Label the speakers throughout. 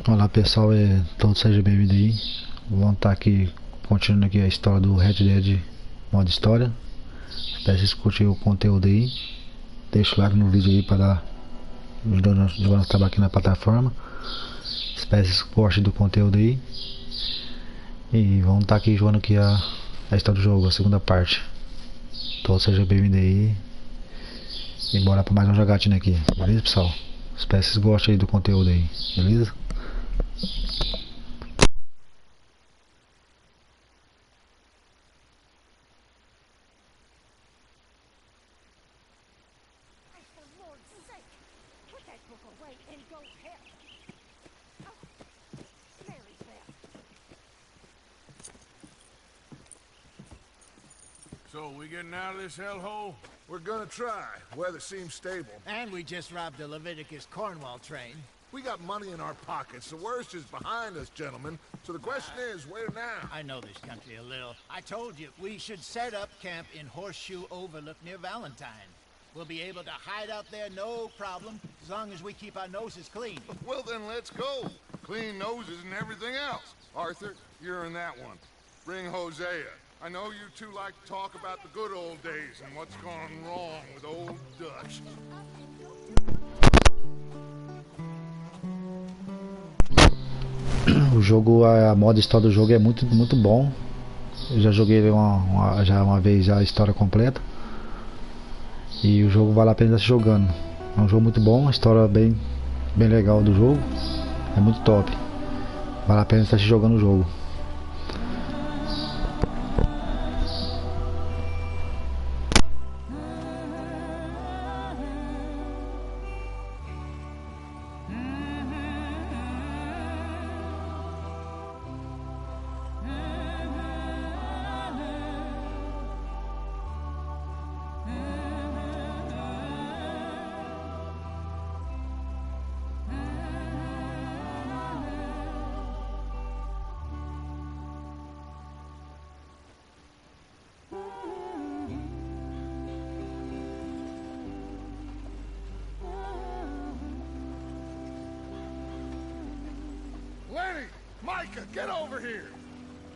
Speaker 1: Olá pessoal, todos sejam bem-vindos aí. Vamos estar aqui continuando aqui a história do Red Dead modo história. Espero que vocês curtirem o conteúdo aí. Deixa o like no vídeo aí para dar ajudando a trabalhar aqui na plataforma. Espero que vocês gostem do conteúdo aí. E vamos estar aqui jogando aqui a história do jogo, a segunda parte. Todos sejam bem-vindos aí. E bora para mais uma jogatina aqui, beleza pessoal? Espero que vocês gostem aí do conteúdo aí, beleza?
Speaker 2: So, we getting out of this hellhole?
Speaker 3: We're gonna try. Weather seems stable.
Speaker 4: And we just robbed the Leviticus Cornwall train.
Speaker 3: We got money in our pockets. The worst is behind us, gentlemen. So the question is, where now?
Speaker 4: I know this country a little. I told you, we should set up camp in Horseshoe Overlook near Valentine. We'll be able to hide out there, no problem, as long as we keep our noses clean.
Speaker 2: Well, then let's go. Clean noses and everything else. Arthur, you're in that one. Bring Hosea. I know you two like to talk about the good old days and what's gone wrong with old Dutch.
Speaker 1: O jogo, a moda história do jogo é muito bom. Eu já joguei já uma vez a história completa. E o jogo vale a pena estar se jogando. É um jogo muito bom, a história bem legal do jogo. É muito top. Vale a pena estar se jogando o jogo.
Speaker 2: Micah, get over here!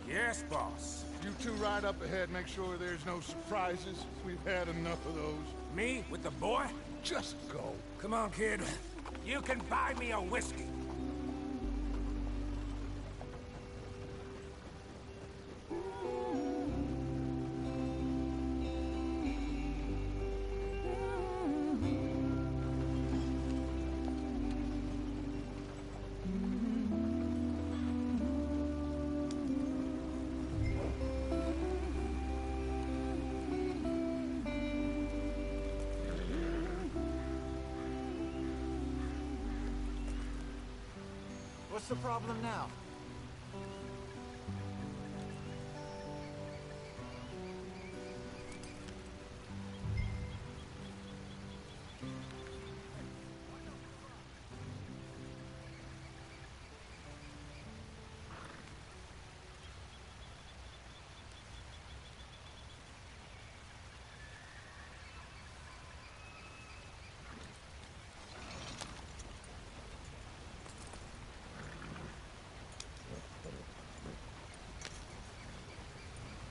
Speaker 5: Yes, boss.
Speaker 2: You two ride up ahead, make sure there's no surprises. We've had enough of those.
Speaker 5: Me with the boy?
Speaker 2: Just go.
Speaker 5: Come on, kid. You can buy me a whiskey.
Speaker 4: What's the problem now?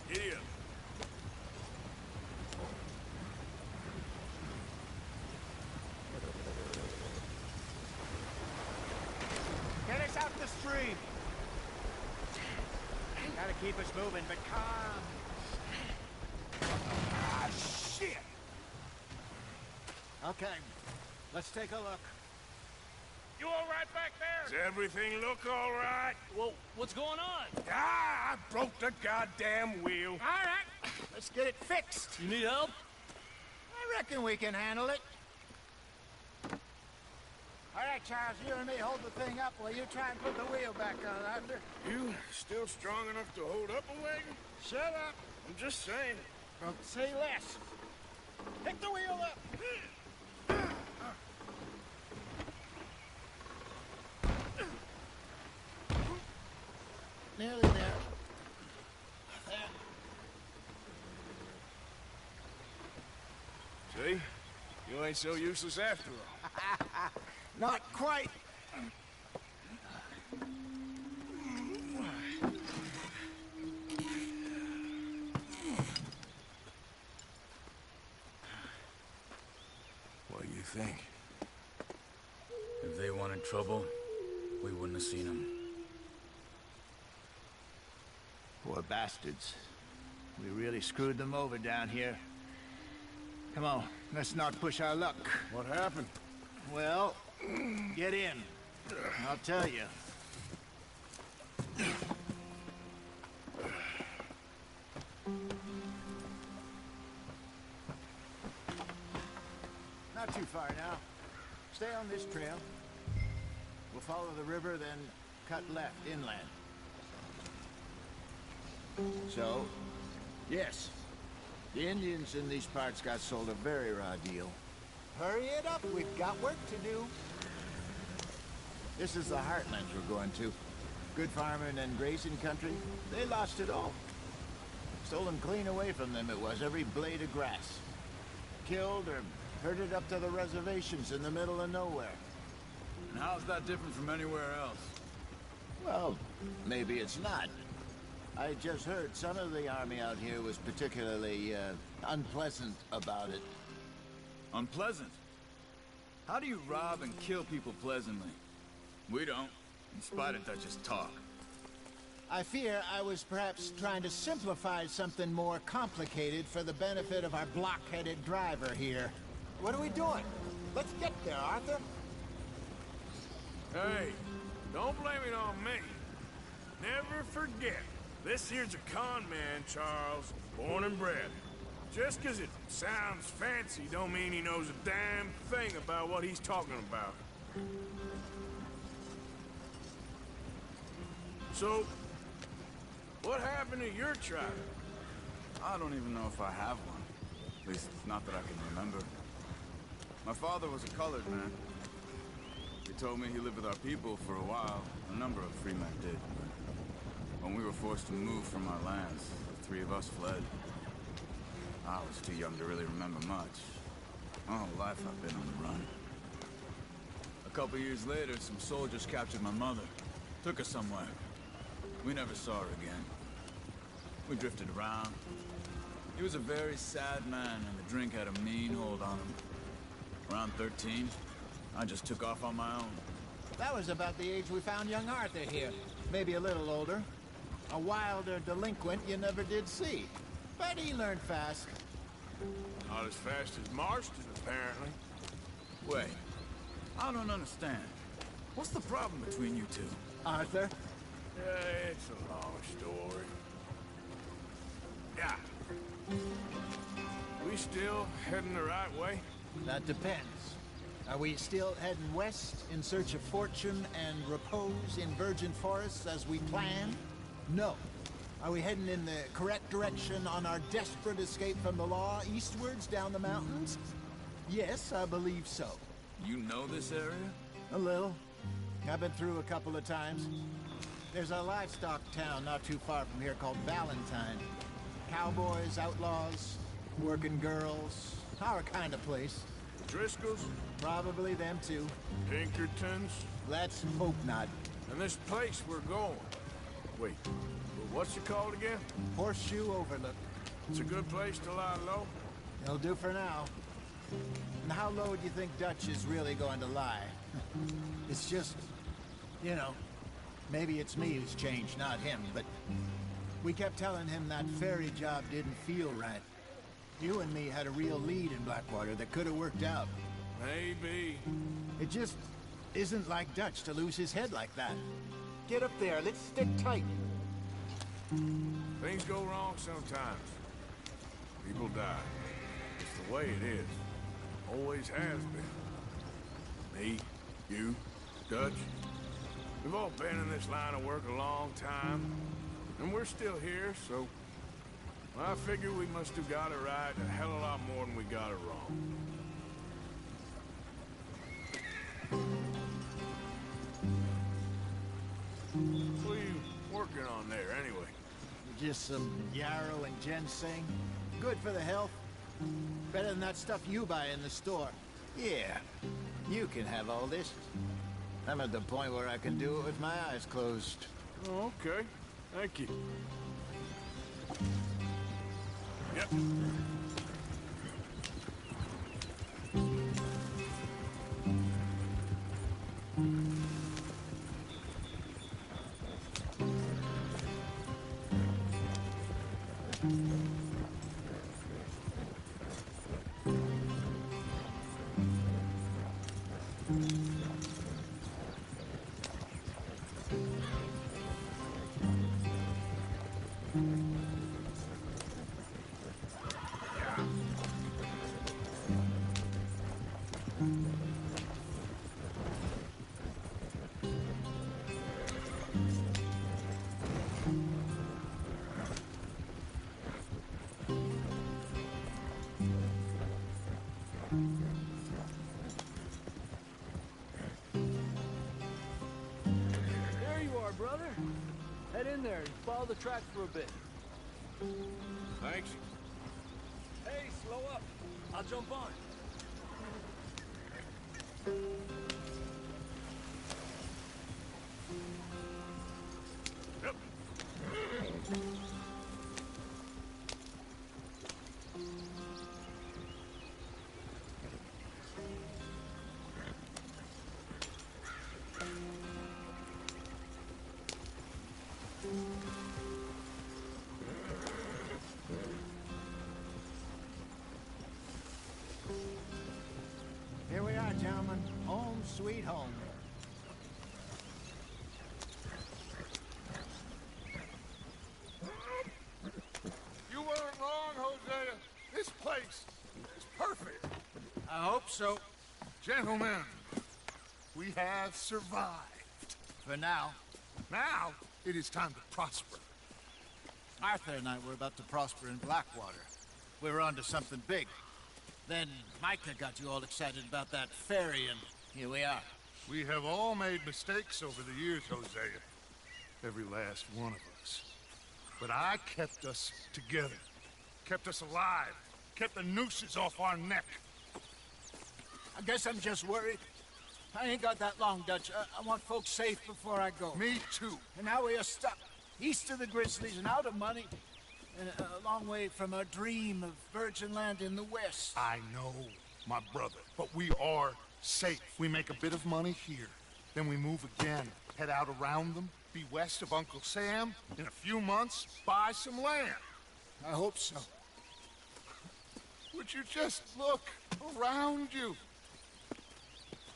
Speaker 5: Here.
Speaker 4: Get us out the stream. Gotta keep us moving, but calm.
Speaker 5: Ah, shit!
Speaker 4: Okay, let's take a look.
Speaker 5: You all right back there? Does everything look all right?
Speaker 6: Well, what's going on?
Speaker 5: Ah, I broke the goddamn wheel.
Speaker 4: All right, let's get it fixed.
Speaker 6: You need help?
Speaker 4: I reckon we can handle it. All right, Charles, you and me hold the thing up while you try and put the wheel back on, Arthur.
Speaker 2: You still strong enough to hold up a wagon?
Speaker 4: Shut up.
Speaker 2: I'm just saying.
Speaker 4: Well, say less. Pick the wheel up. Nearly there.
Speaker 2: See? You ain't so useless after all.
Speaker 4: Not quite.
Speaker 7: trouble, we wouldn't have seen him.
Speaker 4: Poor bastards. We really screwed them over down here. Come on, let's not push our luck.
Speaker 3: What happened?
Speaker 4: Well, get in. I'll tell you. Not too far now. Stay on this trail. We'll follow the river, then cut left inland. So, yes, the Indians in these parts got sold a very raw deal. Hurry it up, we've got work to do. This is the heartlands we're going to. Good farming and grazing country. They lost it all. Stolen clean away from them it was, every blade of grass. Killed or herded up to the reservations in the middle of nowhere.
Speaker 7: And how's that different from anywhere else?
Speaker 4: Well, maybe it's not. I just heard some of the army out here was particularly, unpleasant about it.
Speaker 7: Unpleasant? How do you rob and kill people pleasantly? We don't, in spite of Dutch's talk.
Speaker 4: I fear I was perhaps trying to simplify something more complicated for the benefit of our block-headed driver here. What are we doing? Let's get there, Arthur.
Speaker 5: Hey, don't blame it on me. Never forget, this here's a con man, Charles, born and bred. Just 'cause it sounds fancy don't mean he knows a damn thing about what he's talking about. So, what happened to your tribe?
Speaker 7: I don't even know if I have one. At least, not that I can remember. My father was a colored man. He told me he lived with our people for a while. A number of free men did. When we were forced to move from our lands, the three of us fled. I was too young to really remember much. My whole life I've been on the run. A couple years later, some soldiers captured my mother. Took her somewhere. We never saw her again. We drifted around. He was a very sad man, and the drink had a mean hold on him. Around 13, I just took off on my own.
Speaker 4: That was about the age we found young Arthur here. Maybe a little older. A wilder delinquent you never did see. But he learned fast.
Speaker 5: Not as fast as Marston, apparently.
Speaker 7: Wait, I don't understand. What's the problem between you two?
Speaker 4: Arthur?
Speaker 5: Yeah, it's a long story. Yeah. We still heading the right way?
Speaker 4: That depends. Are we still heading west in search of fortune and repose in virgin forests as we planned? No. Are we heading in the correct direction on our desperate escape from the law eastwards down the mountains? Yes, I believe so.
Speaker 7: You know this area?
Speaker 4: A little. I've been through a couple of times. There's a livestock town not too far from here called Valentine. Cowboys, outlaws, working girls, our kind of place.
Speaker 5: Driscoll's?
Speaker 4: Probably them too.
Speaker 5: Pinkertons?
Speaker 4: Let's hope not.
Speaker 5: And this place we're going. Wait, what's it called again?
Speaker 4: Horseshoe Overlook.
Speaker 5: It's a good place to lie low?
Speaker 4: It'll do for now. And how low do you think Dutch is really going to lie? It's just, you know, maybe it's me who's changed, not him, but we kept telling him that ferry job didn't feel right. You and me had a real lead in Blackwater that could have worked out.
Speaker 5: Maybe.
Speaker 4: It just isn't like Dutch to lose his head like that. Get up there, let's stick tight.
Speaker 5: Things go wrong sometimes. People die. It's the way it is. Always has been. Me, you, Dutch. We've all been in this line of work a long time. And we're still here, so... I figure we must have got it right a hell of a lot more than we got it wrong. What are you working on there, anyway?
Speaker 4: Just some yarrow and ginseng. Good for the health. Better than that stuff you buy in the store. Yeah, you can have all this. I'm at the point where I can do it with my eyes closed.
Speaker 5: Oh, okay. Thank you. Yep.
Speaker 6: There you are, brother. Head in there and follow the tracks for a bit.
Speaker 5: Thanks.
Speaker 6: Hey, slow up. I'll jump on.
Speaker 5: Yep.
Speaker 4: Here we are, gentlemen. Home sweet home.
Speaker 2: You weren't wrong, Hosea. This place is perfect.
Speaker 4: I hope so.
Speaker 2: Gentlemen, we have survived.
Speaker 4: For now.
Speaker 2: Now, it is time to prosper.
Speaker 4: Arthur and I were about to prosper in Blackwater. We were onto something big. Then Micah got you all excited about that ferry, and here we are.
Speaker 2: We have all made mistakes over the years, Hosea. Every last one of us. But I kept us together. Kept us alive. Kept the nooses off our neck.
Speaker 4: I guess I'm just worried. I ain't got that long, Dutch. I want folks safe before I go.
Speaker 2: Me too.
Speaker 4: And now we are stuck east of the Grizzlies and out of money, and a long way from our dream of virgin land in the west.
Speaker 2: I know, my brother, but we are safe. We make a bit of money here, then we move again, head out around them, be west of Uncle Sam, in a few months, buy some land.
Speaker 4: I hope so.
Speaker 2: Would you just look around you?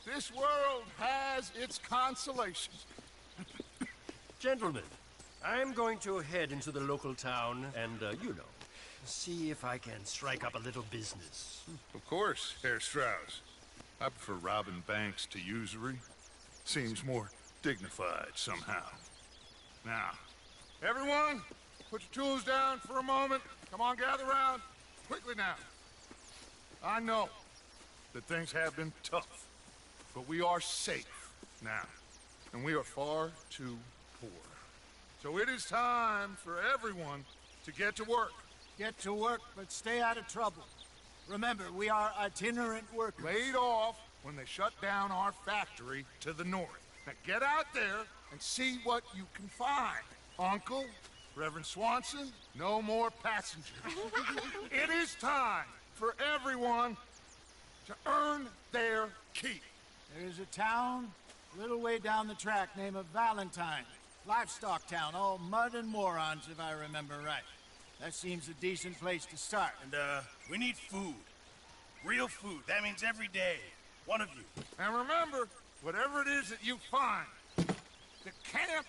Speaker 2: This world has its consolations.
Speaker 8: Gentlemen, I'm going to head into the local town and, you know, see if I can strike up a little business.
Speaker 2: Of course, Herr Strauss. I prefer robbing banks to usury. Seems more dignified somehow. Now, everyone, put your tools down for a moment. Come on, gather round. Quickly now. I know that things have been tough, but we are safe now, and we are far too poor. So it is time for everyone to get to work.
Speaker 4: Get to work, but stay out of trouble. Remember, we are itinerant workers.
Speaker 2: Laid off when they shut down our factory to the north. Now get out there and see what you can find. Uncle, Reverend Swanson, no more passengers. It is time for everyone to earn their keep.
Speaker 4: There is a town a little way down the track named Valentine. Livestock town, all mud and morons, if I remember right. That seems a decent place to start.
Speaker 9: And, we need food. Real food. That means every day. One of you.
Speaker 2: And remember, whatever it is that you find, the camp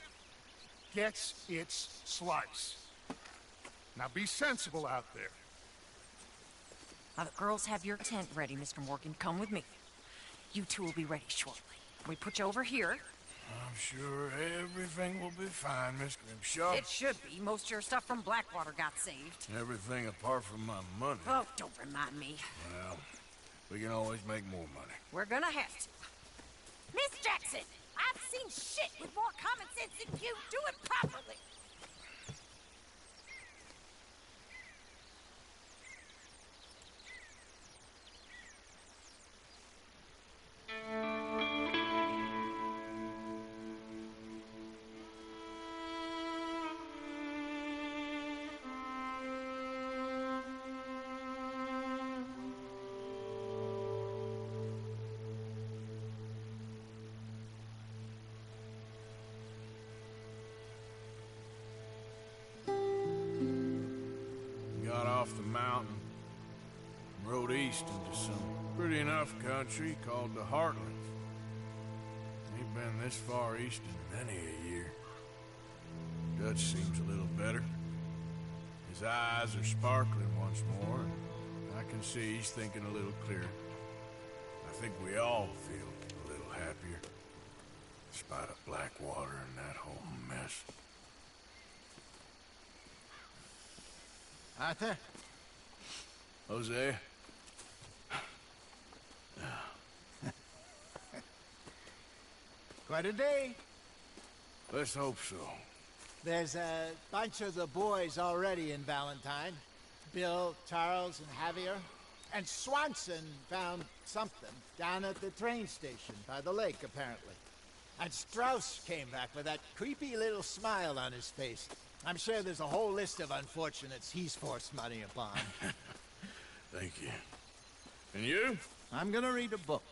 Speaker 2: gets its slice. Now be sensible out there.
Speaker 10: Now the girls have your tent ready, Mr. Morgan. Come with me. You two will be ready shortly. We put you over here.
Speaker 3: I'm sure everything will be fine, Miss Grimshaw.
Speaker 10: It should be. Most of your stuff from Blackwater got saved.
Speaker 3: Everything apart from my money.
Speaker 10: Oh, don't remind me.
Speaker 3: Well, we can always make more money.
Speaker 10: We're gonna have to. Miss Jackson, I've seen shit with more common sense than you. Do it properly.
Speaker 5: off the mountain and rode east into some pretty enough country called the Heartlands. Ain't been this far east in many a year. Dutch seems a little better. His eyes are sparkling once more, and I can see he's thinking a little clearer. I think we all feel a little happier, despite of Blackwater and that whole mess.
Speaker 4: Arthur?
Speaker 5: Jose?
Speaker 4: Quite a day.
Speaker 5: Let's hope so.
Speaker 4: There's a bunch of the boys already in Valentine. Bill, Charles, and Javier. And Swanson found something down at the train station by the lake, apparently. And Strauss came back with that creepy little smile on his face. I'm sure there's a whole list of unfortunates he's forced money upon.
Speaker 5: Thank you. And you?
Speaker 4: I'm gonna read a book.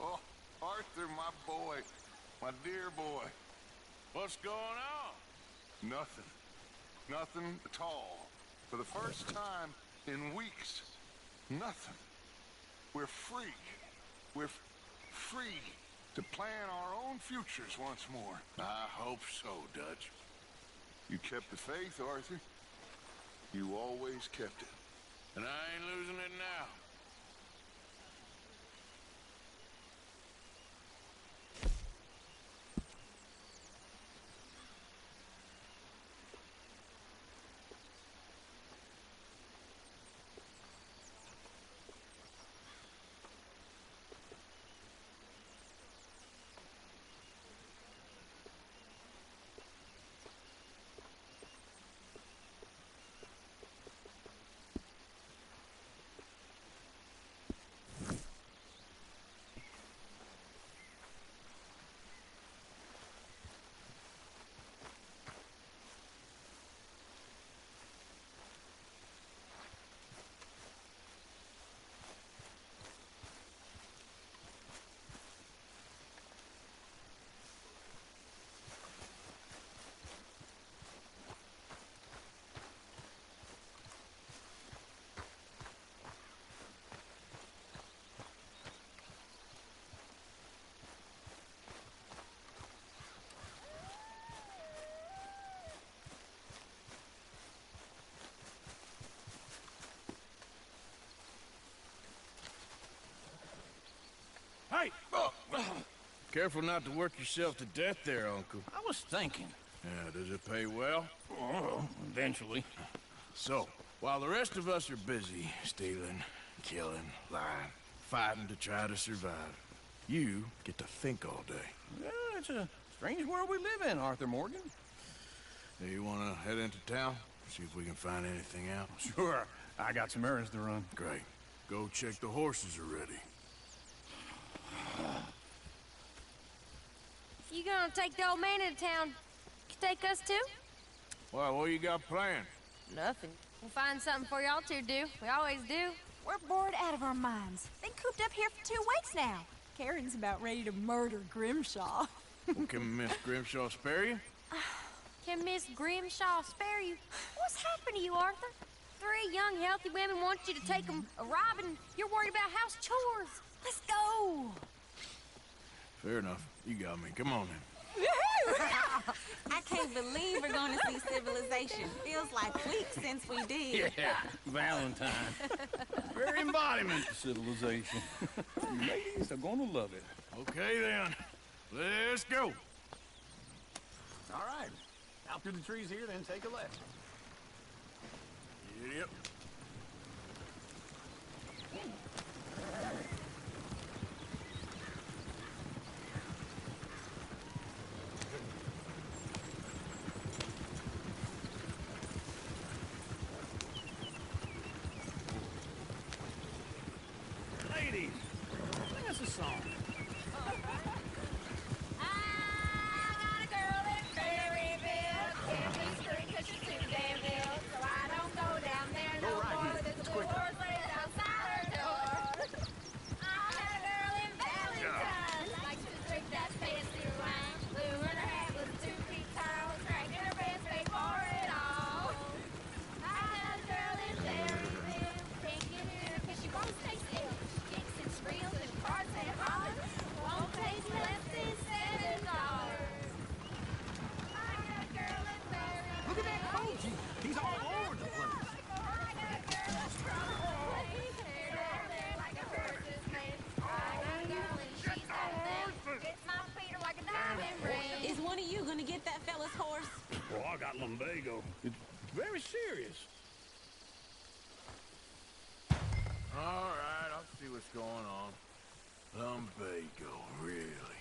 Speaker 2: Oh, Arthur, my boy. My dear boy.
Speaker 5: What's going on?
Speaker 2: Nothing. Nothing at all. For the first time in weeks. Nothing. We're free. We're free to plan our own futures once more.
Speaker 5: I hope so, Dutch.
Speaker 2: You kept the faith, Arthur. You always kept it.
Speaker 5: And I ain't losing it now.
Speaker 9: Hey!
Speaker 5: Careful not to work yourself to death there, Uncle.
Speaker 9: I was thinking.
Speaker 5: Yeah, does it pay well?
Speaker 9: Oh, eventually.
Speaker 5: So, while the rest of us are busy stealing, killing, lying, fighting to try to survive, you get to think all day.
Speaker 9: Yeah, it's a strange world we live in, Arthur Morgan.
Speaker 5: Hey, you want to head into town? See if we can find anything out?
Speaker 9: Sure. I got some errands to run.
Speaker 5: Great. Go check the horses are ready.
Speaker 11: If you gonna take the old man into town, you take us too?
Speaker 5: Well, what you got planned?
Speaker 11: Nothing. We'll find something for y'all to do. We always do.
Speaker 10: We're bored out of our minds. Been cooped up here for 2 weeks now. Karen's about ready to murder Grimshaw.
Speaker 5: Well, can Miss Grimshaw spare you?
Speaker 11: Can Miss Grimshaw spare you? What's happened to you, Arthur? 3 young, healthy women want you to take them a robbing. You're worried about house chores.
Speaker 10: Let's go.
Speaker 5: Fair enough. You got me. Come on then.
Speaker 12: I can't believe we're going to see civilization. Feels like weeks since we did.
Speaker 9: Yeah, Valentine. Very embodiment of civilization. You ladies are gonna love it.
Speaker 5: Okay then. Let's go.
Speaker 9: All right. Out through the trees here, then take a left.
Speaker 5: Yep.
Speaker 9: Ladies, sing us a song.
Speaker 11: I got a girl in Berryville. Can't be straight 'cause she's too damn ill. So I
Speaker 9: He's all over the place.
Speaker 12: Is one of you gonna get that fella's horse?
Speaker 9: Well, I got lumbago. It's very serious.
Speaker 5: All right, I'll see what's going on. Lumbago, really?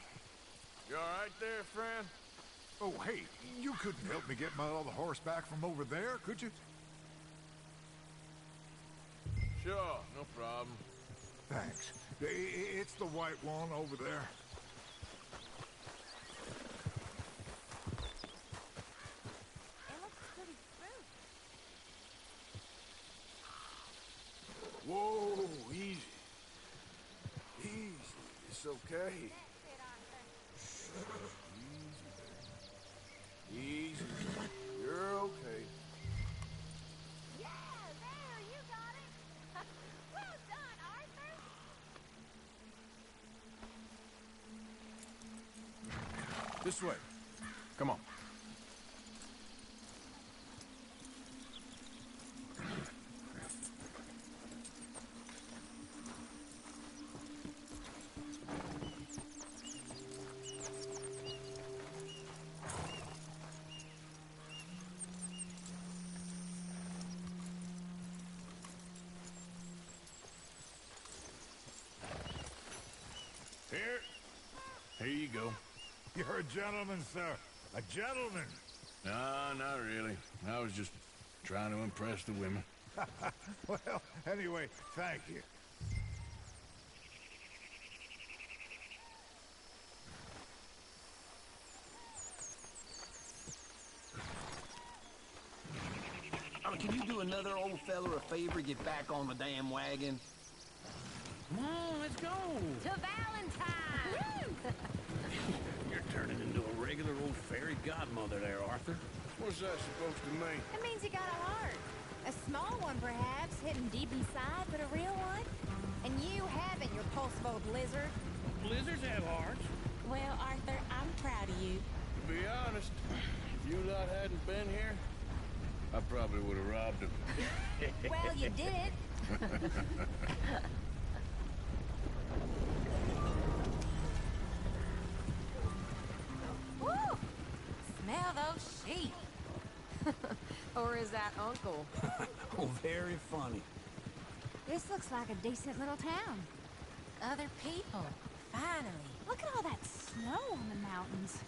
Speaker 5: You all right there, friend?
Speaker 3: Oh, hey, you couldn't help me get my other horse back from over there, could you?
Speaker 5: Sure, no problem.
Speaker 3: Thanks. It's the white one over there.
Speaker 5: Whoa, easy. Easy, it's okay. Easy. Easy. You're okay.
Speaker 11: Yeah, there, you got it. Well done, Arthur.
Speaker 5: This way. Come on. Here you go.
Speaker 3: You're a gentleman, sir. A gentleman.
Speaker 5: No, not really. I was just trying to impress the women.
Speaker 3: Well, anyway, thank you.
Speaker 9: Can you do another old fella a favor? Get back on the damn wagon. Come on, let's go.
Speaker 11: To Valentine!
Speaker 9: You're turning into a regular old fairy godmother there, Arthur.
Speaker 5: What's that supposed to mean?
Speaker 13: It means you got a heart. A small one, perhaps, hidden deep inside, but a real one. And you haven't, your pulse-bold lizard.
Speaker 9: Blizzards have hearts.
Speaker 12: Well, Arthur, I'm proud of you.
Speaker 5: To be honest, if you lot hadn't been here, I probably would have robbed him.
Speaker 13: Well, you did it.
Speaker 10: Woo! Smell those sheep. Or is that Uncle?
Speaker 9: Oh, very funny.
Speaker 13: This looks like a decent little town.
Speaker 10: Other people. Finally.
Speaker 13: Look at all that snow on the mountains.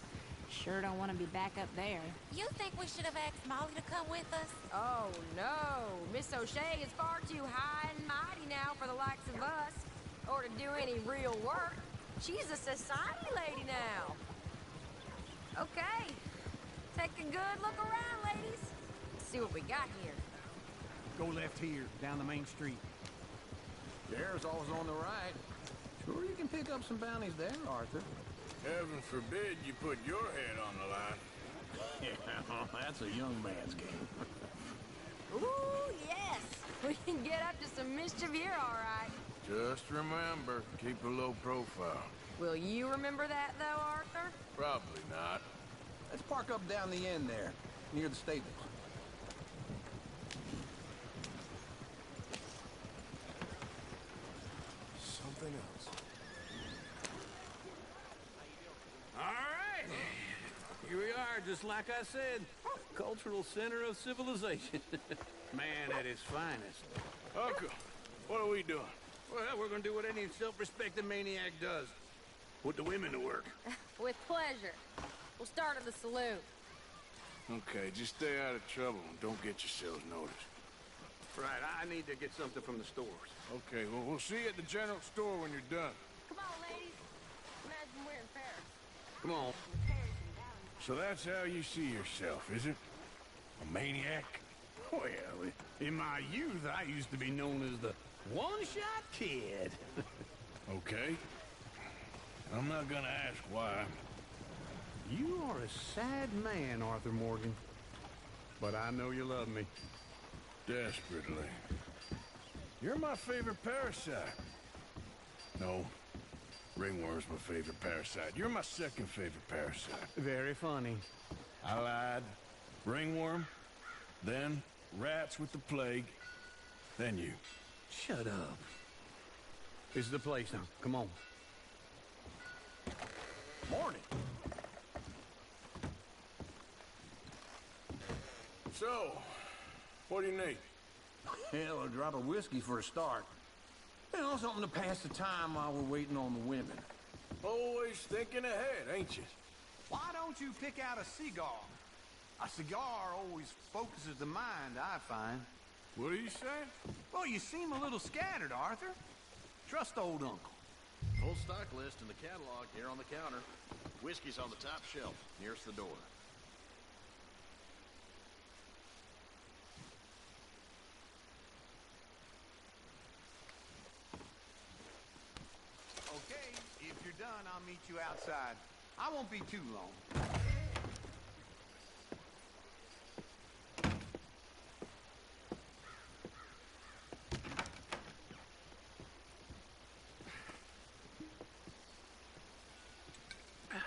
Speaker 13: Sure don't want to be back up there.
Speaker 12: You think we should have asked Molly to come with us?
Speaker 10: Oh, no. Miss O'Shea is far too high and mighty now for the likes of us. Or to do any real work. She's a society lady now. Okay. Take a good look around, ladies. See what we got here.
Speaker 9: Go left here, down the main street. There's always on the right. Sure you can pick up some bounties there, Arthur.
Speaker 5: Heaven forbid you put your head on the line.
Speaker 9: Yeah, that's a young man's game.
Speaker 10: Ooh, yes. We can get up to some mischief here, all right.
Speaker 5: Just remember, keep a low profile.
Speaker 10: Will you remember that, though, Arthur?
Speaker 5: Probably not.
Speaker 9: Let's park up down the end there, near the stables.
Speaker 5: Something else.
Speaker 9: All right. Here we are, just like I said. Cultural center of civilization. Man at his finest.
Speaker 5: Uncle, what are we doing?
Speaker 9: Well, we're gonna do what any self-respecting maniac does. Put the women to work.
Speaker 11: With pleasure. We'll start at the saloon.
Speaker 5: Okay, just stay out of trouble and don't get yourselves noticed.
Speaker 9: Right, I need to get something from the stores.
Speaker 5: Okay, well, we'll see you at the general store when you're done.
Speaker 11: Come on, ladies. Imagine we're in Paris.
Speaker 9: Come on.
Speaker 5: So that's how you see yourself, is it? A maniac?
Speaker 9: Well, in my youth, I used to be known as the one-shot kid.
Speaker 5: Okay. I'm not gonna ask why.
Speaker 9: You are a sad man, Arthur Morgan. But I know you love me.
Speaker 5: Desperately. You're my favorite parasite. No. Ringworm's my favorite parasite. You're my second favorite parasite.
Speaker 9: Very funny.
Speaker 5: I lied. Ringworm? then rats with the plague, then you.
Speaker 9: Shut up. This is the place now. Come on.
Speaker 5: Morning. So, what do you need?
Speaker 9: Hell, a drop of whiskey for a start. You know, something to pass the time while we're waiting on the women.
Speaker 5: Always thinking ahead, ain't you?
Speaker 14: Why don't you pick out a cigar? A cigar always focuses the mind, I find.
Speaker 5: What are you saying?
Speaker 14: Well, you seem a little scattered, Arthur. Trust old uncle.
Speaker 15: Full stock list in the catalog here on the counter. Whiskey's on the top shelf, nearest the door.
Speaker 14: Okay, if you're done, I'll meet you outside. I won't be too long.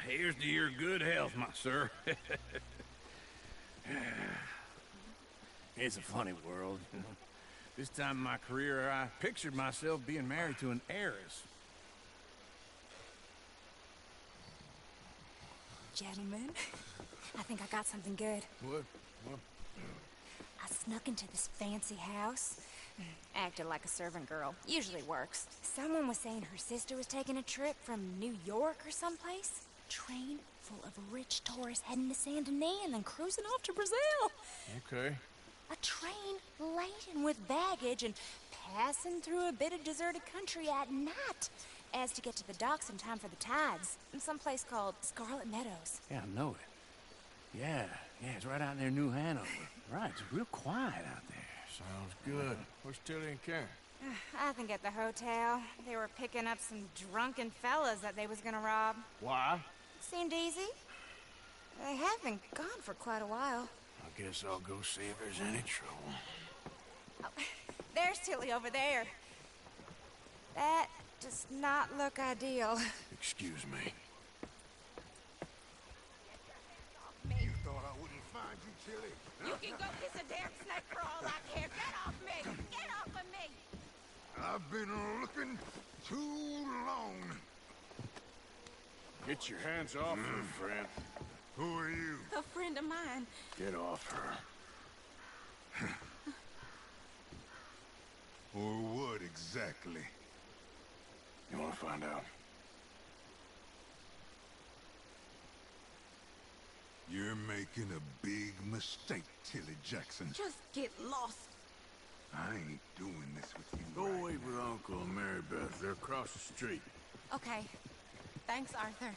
Speaker 9: Here's to your good health, my sir. It's a funny world. This time in my career, I pictured myself being married to an heiress.
Speaker 11: Gentlemen, I think I got something good.
Speaker 5: What?
Speaker 11: I snuck into this fancy house. Acted like a servant girl. Usually works. Someone was saying her sister was taking a trip from New York or someplace. Train full of rich tourists heading to Saint Denis and then cruising off to Brazil.
Speaker 5: Okay.
Speaker 11: A train laden with baggage and passing through a bit of deserted country at night as to get to the docks in time for the tides in some place called Scarlet Meadows.
Speaker 9: Yeah, I know it. Yeah, it's right out near New Hanover. Right, it's real quiet out there.
Speaker 5: Sounds good. Where's Tilly and Karen?
Speaker 11: I think at the hotel. They were picking up some drunken fellas that they was gonna rob.
Speaker 5: Why?
Speaker 11: Seemed easy. They have been gone for quite a while.
Speaker 5: I guess I'll go see if there's any trouble.
Speaker 11: Oh, there's Tilly over there. That does not look ideal.
Speaker 5: Excuse me.
Speaker 3: You thought I wouldn't find you, Tilly?
Speaker 12: You can go kiss a damn snake for all I care. Get off me! Get off of me!
Speaker 3: I've been looking too long.
Speaker 5: Get your hands off her, friend.
Speaker 3: Who are you?
Speaker 12: A friend of mine.
Speaker 5: Get off her.
Speaker 3: Or what exactly?
Speaker 5: You want to find out?
Speaker 3: You're making a big mistake, Tilly Jackson.
Speaker 12: Just get lost.
Speaker 3: I ain't doing this with you.
Speaker 5: Go
Speaker 3: right
Speaker 5: wait
Speaker 3: now.
Speaker 5: with Uncle and Mary Beth. They're across the street.
Speaker 11: Okay. Thanks, Arthur.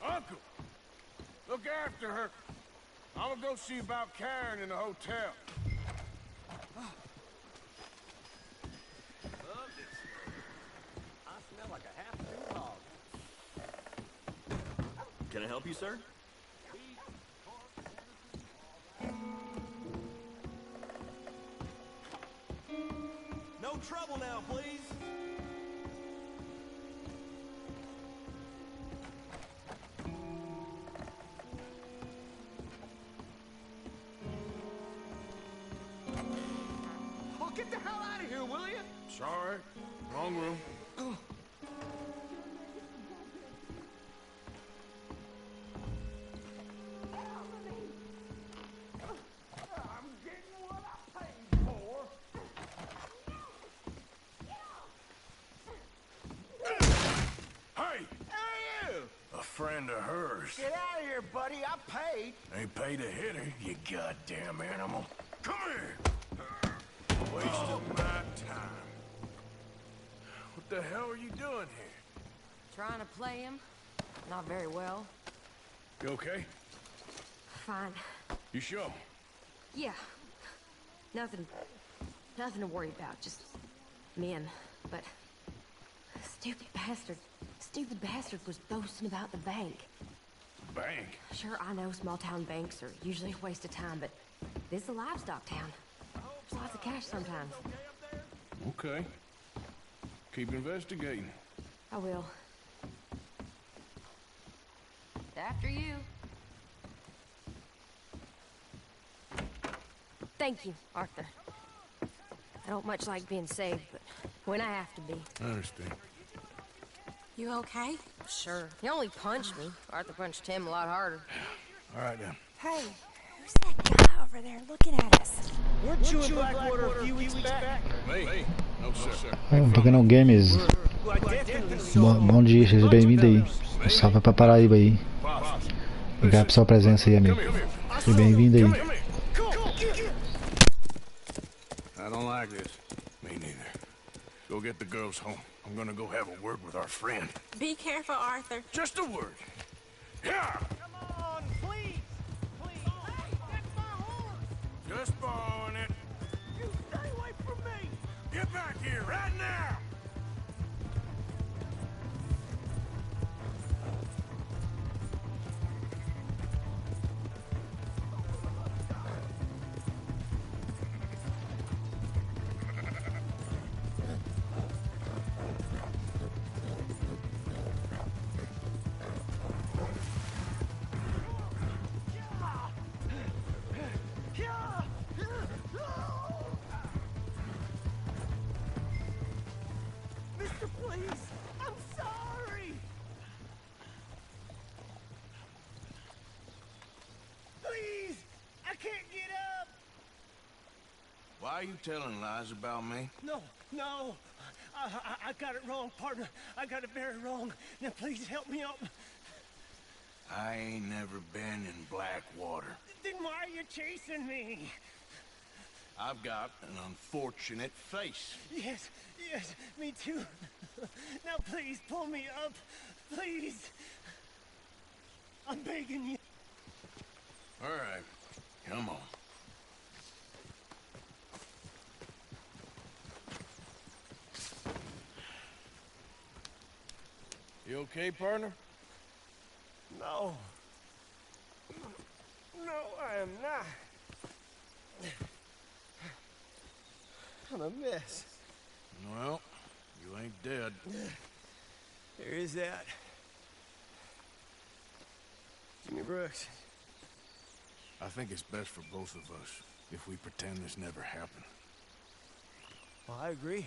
Speaker 5: Uncle! Look after her. I'm gonna go see about Karen in the hotel.
Speaker 15: I smell like a half-eaten hog. Can I help you, sir? No trouble now, please.
Speaker 9: Oh, get the hell out of here, will you?
Speaker 5: Sorry. Wrong room.
Speaker 9: I'm getting what I paid for.
Speaker 5: Hey!
Speaker 9: Hey, you!
Speaker 5: A friend of hers.
Speaker 9: Get out of here, buddy. I paid.
Speaker 5: Ain't paid to hit her, you goddamn animal. Come here! Wasting my time. What the hell are you doing here?
Speaker 10: Trying to play him. Not very well.
Speaker 5: You okay?
Speaker 10: Fine.
Speaker 5: You sure?
Speaker 10: Yeah. Nothing to worry about. Just men. But stupid bastard was boasting about the bank.
Speaker 5: Bank?
Speaker 10: Sure, I know small town banks are usually a waste of time, but this is a livestock town. There's lots of cash sometimes.
Speaker 5: Okay. Keep investigating.
Speaker 10: I will. After you. Thank you, Arthur. I don't much like being saved, but when I have to be.
Speaker 5: I understand.
Speaker 11: You okay?
Speaker 10: Sure. He only punched me. Arthur punched him a lot harder.
Speaker 5: All right, then.
Speaker 11: Hey, who's that guy over there looking at us?
Speaker 6: Weren't you in Blackwater a few weeks back?
Speaker 5: Me? No, sir.
Speaker 1: Porque não games. Bom dia, seja bem-vindo aí. Um salve pra Paraíba aí. Obrigado pela sua presença aí, amigo. Seja bem-vindo aí.
Speaker 5: I don't like this. Me neither. Go get the girls home. I'm gonna go have a word with our friend.
Speaker 12: Be careful, Arthur.
Speaker 5: Just a word. Yeah!
Speaker 6: Come on, please! Please! Hey, that's my horse!
Speaker 5: Just borrowing it.
Speaker 6: You stay away from me!
Speaker 5: Get back here right now!
Speaker 6: Mister, please! I'm sorry! Please! I can't get up!
Speaker 5: Why are you telling lies about me?
Speaker 6: No, no! I got it wrong, partner. I got it very wrong. Now please help me up.
Speaker 5: I ain't never been in Blackwater.
Speaker 6: Then why are you chasing me?
Speaker 5: I've got an unfortunate face.
Speaker 6: Yes, yes, me too. Now please pull me up. Please. I'm begging you.
Speaker 5: All right, come on. You okay, partner?
Speaker 6: No. No, I am not. I'm a mess.
Speaker 5: Well, you ain't dead.
Speaker 6: There is that. Jimmy Brooks.
Speaker 5: I think it's best for both of us if we pretend this never happened.
Speaker 6: Well, I agree.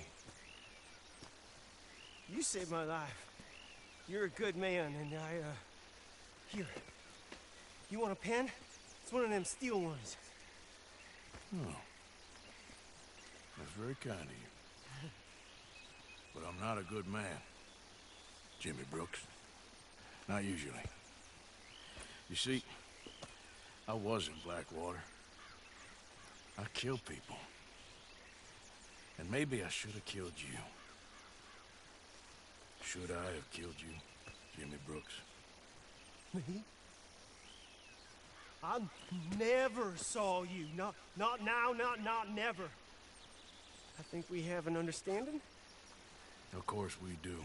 Speaker 6: You saved my life. You're a good man, and here. You want a pen? It's one of them steel ones.
Speaker 5: Oh. That's very kind of you. But I'm not a good man, Jimmy Brooks. Not usually. You see, I was in Blackwater. I killed people. And maybe I should have killed you. Should I have killed you, Jimmy Brooks?
Speaker 6: Me? I never saw you. Not now, not never. I think we have an understanding?
Speaker 5: Of course we do.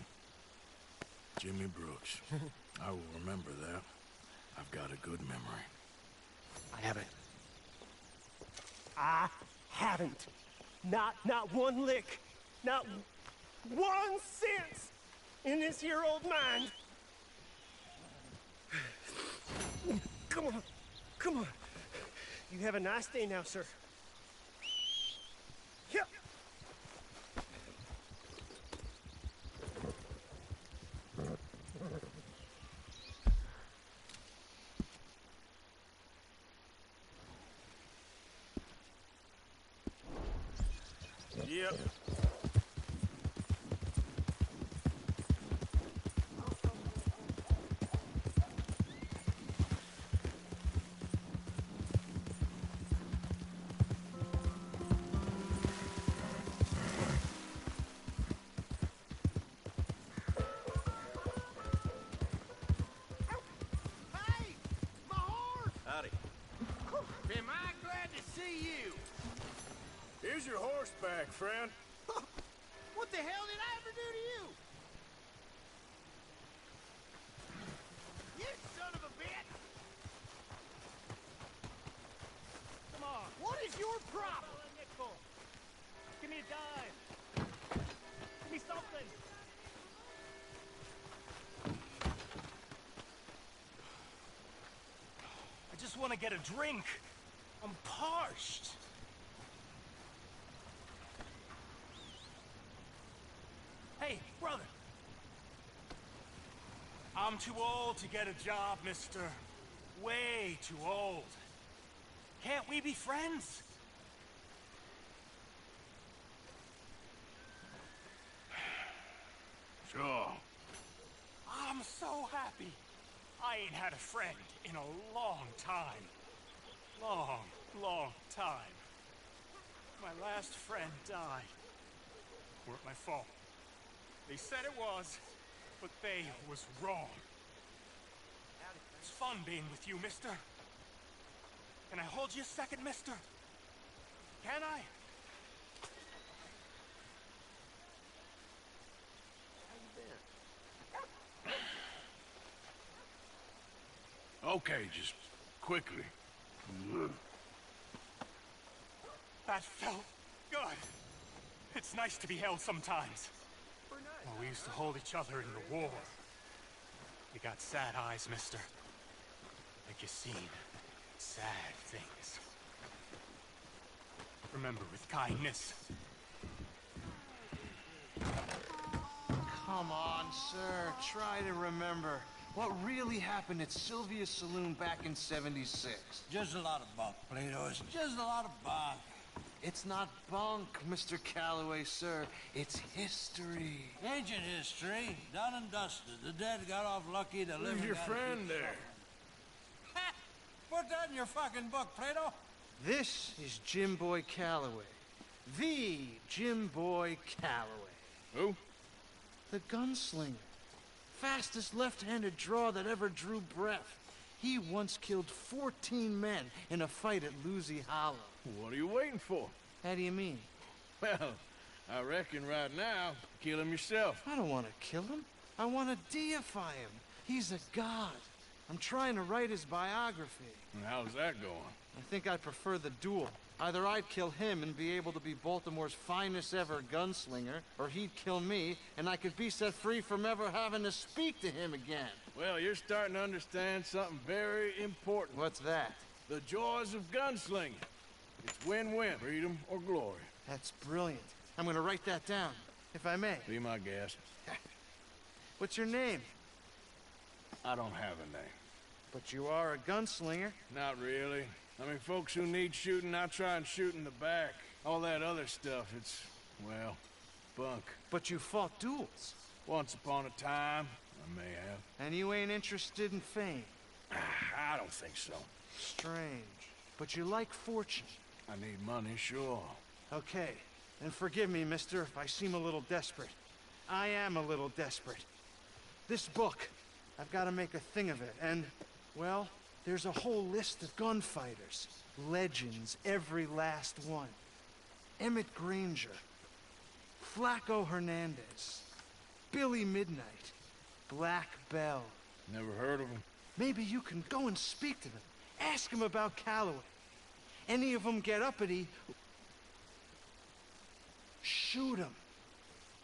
Speaker 5: Jimmy Brooks. I will remember that. I've got a good memory.
Speaker 6: I haven't. Not one lick. Not 1 cent in this here old mind. Come on. You have a nice day now, sir. Yep.
Speaker 5: Yep.
Speaker 9: Am I glad to see you?
Speaker 5: Here's your horse back, friend.
Speaker 9: What the hell did I ever do to you? You son of a bitch!
Speaker 6: Come on. What is your problem? Nickel. Give me a dime. Give me something. get a drink. I'm parched. Hey, brother. I'm too old to get a job, mister. Way too old. Can't we be friends?
Speaker 5: Sure.
Speaker 6: I'm so happy. I ain't had a friend in a long time. Long time. My last friend died. Weren't my fault. They said it was, but they was wrong. It's fun being with you, mister. Can I hold you a second, mister? Can I?
Speaker 5: Okay, just quickly.
Speaker 6: That felt good. It's nice to be held sometimes. Well, we used to hold each other in the war. You got sad eyes, mister. Like you seen sad things. Remember with kindness.
Speaker 14: Come on, sir. Try to remember. What really happened at Sylvia's Saloon back in '76?
Speaker 16: Just a lot of bunk, Plato. It's just a lot of bunk.
Speaker 14: It's not bunk, Mr. Calloway, sir. It's history.
Speaker 16: Ancient history. Done and dusted. The dead got off lucky, the living
Speaker 5: Who's your
Speaker 16: got
Speaker 5: friend there?
Speaker 16: Ha! Put that in your fucking book, Plato.
Speaker 14: This is Jim Boy Calloway. The Jim Boy Calloway.
Speaker 5: Who?
Speaker 14: The gunslinger. Fastest left-handed draw that ever drew breath. He once killed 14 men in a fight at Lucy Hollow.
Speaker 5: What are you waiting for?
Speaker 14: How do you mean?
Speaker 5: Well, I reckon right now, kill him yourself.
Speaker 14: I don't want to kill him. I want to deify him. He's a god. I'm trying to write his biography.
Speaker 5: And how's that going?
Speaker 14: I think I prefer the duel. Either I'd kill him and be able to be Baltimore's finest ever gunslinger, or he'd kill me, and I could be set free from ever having to speak to him again.
Speaker 5: Well, you're starting to understand something very important.
Speaker 14: What's that?
Speaker 5: The joys of gunslinging. It's win-win, freedom or glory.
Speaker 14: That's brilliant. I'm gonna write that down, if I may.
Speaker 5: Be my guest.
Speaker 14: What's your name?
Speaker 5: I don't have a name.
Speaker 14: But you are a gunslinger.
Speaker 5: Not really. I mean, folks who need shooting, I try and shoot in the back. All that other stuff, it's, well, bunk.
Speaker 14: But you fought duels.
Speaker 5: Once upon a time, I may have.
Speaker 14: And you ain't interested in fame.
Speaker 5: I don't think so.
Speaker 14: Strange. But you like fortune.
Speaker 5: I need money, sure.
Speaker 14: Okay. And forgive me, mister, if I seem a little desperate. I am a little desperate. This book, I've got to make a thing of it, and, well, there's a whole list of gunfighters. Legends, every last one. Emmett Granger. Flaco Hernandez. Billy Midnight. Black Bell.
Speaker 5: Never heard of him.
Speaker 14: Maybe you can go and speak to them. Ask them about Calloway. Any of them get uppity, shoot them.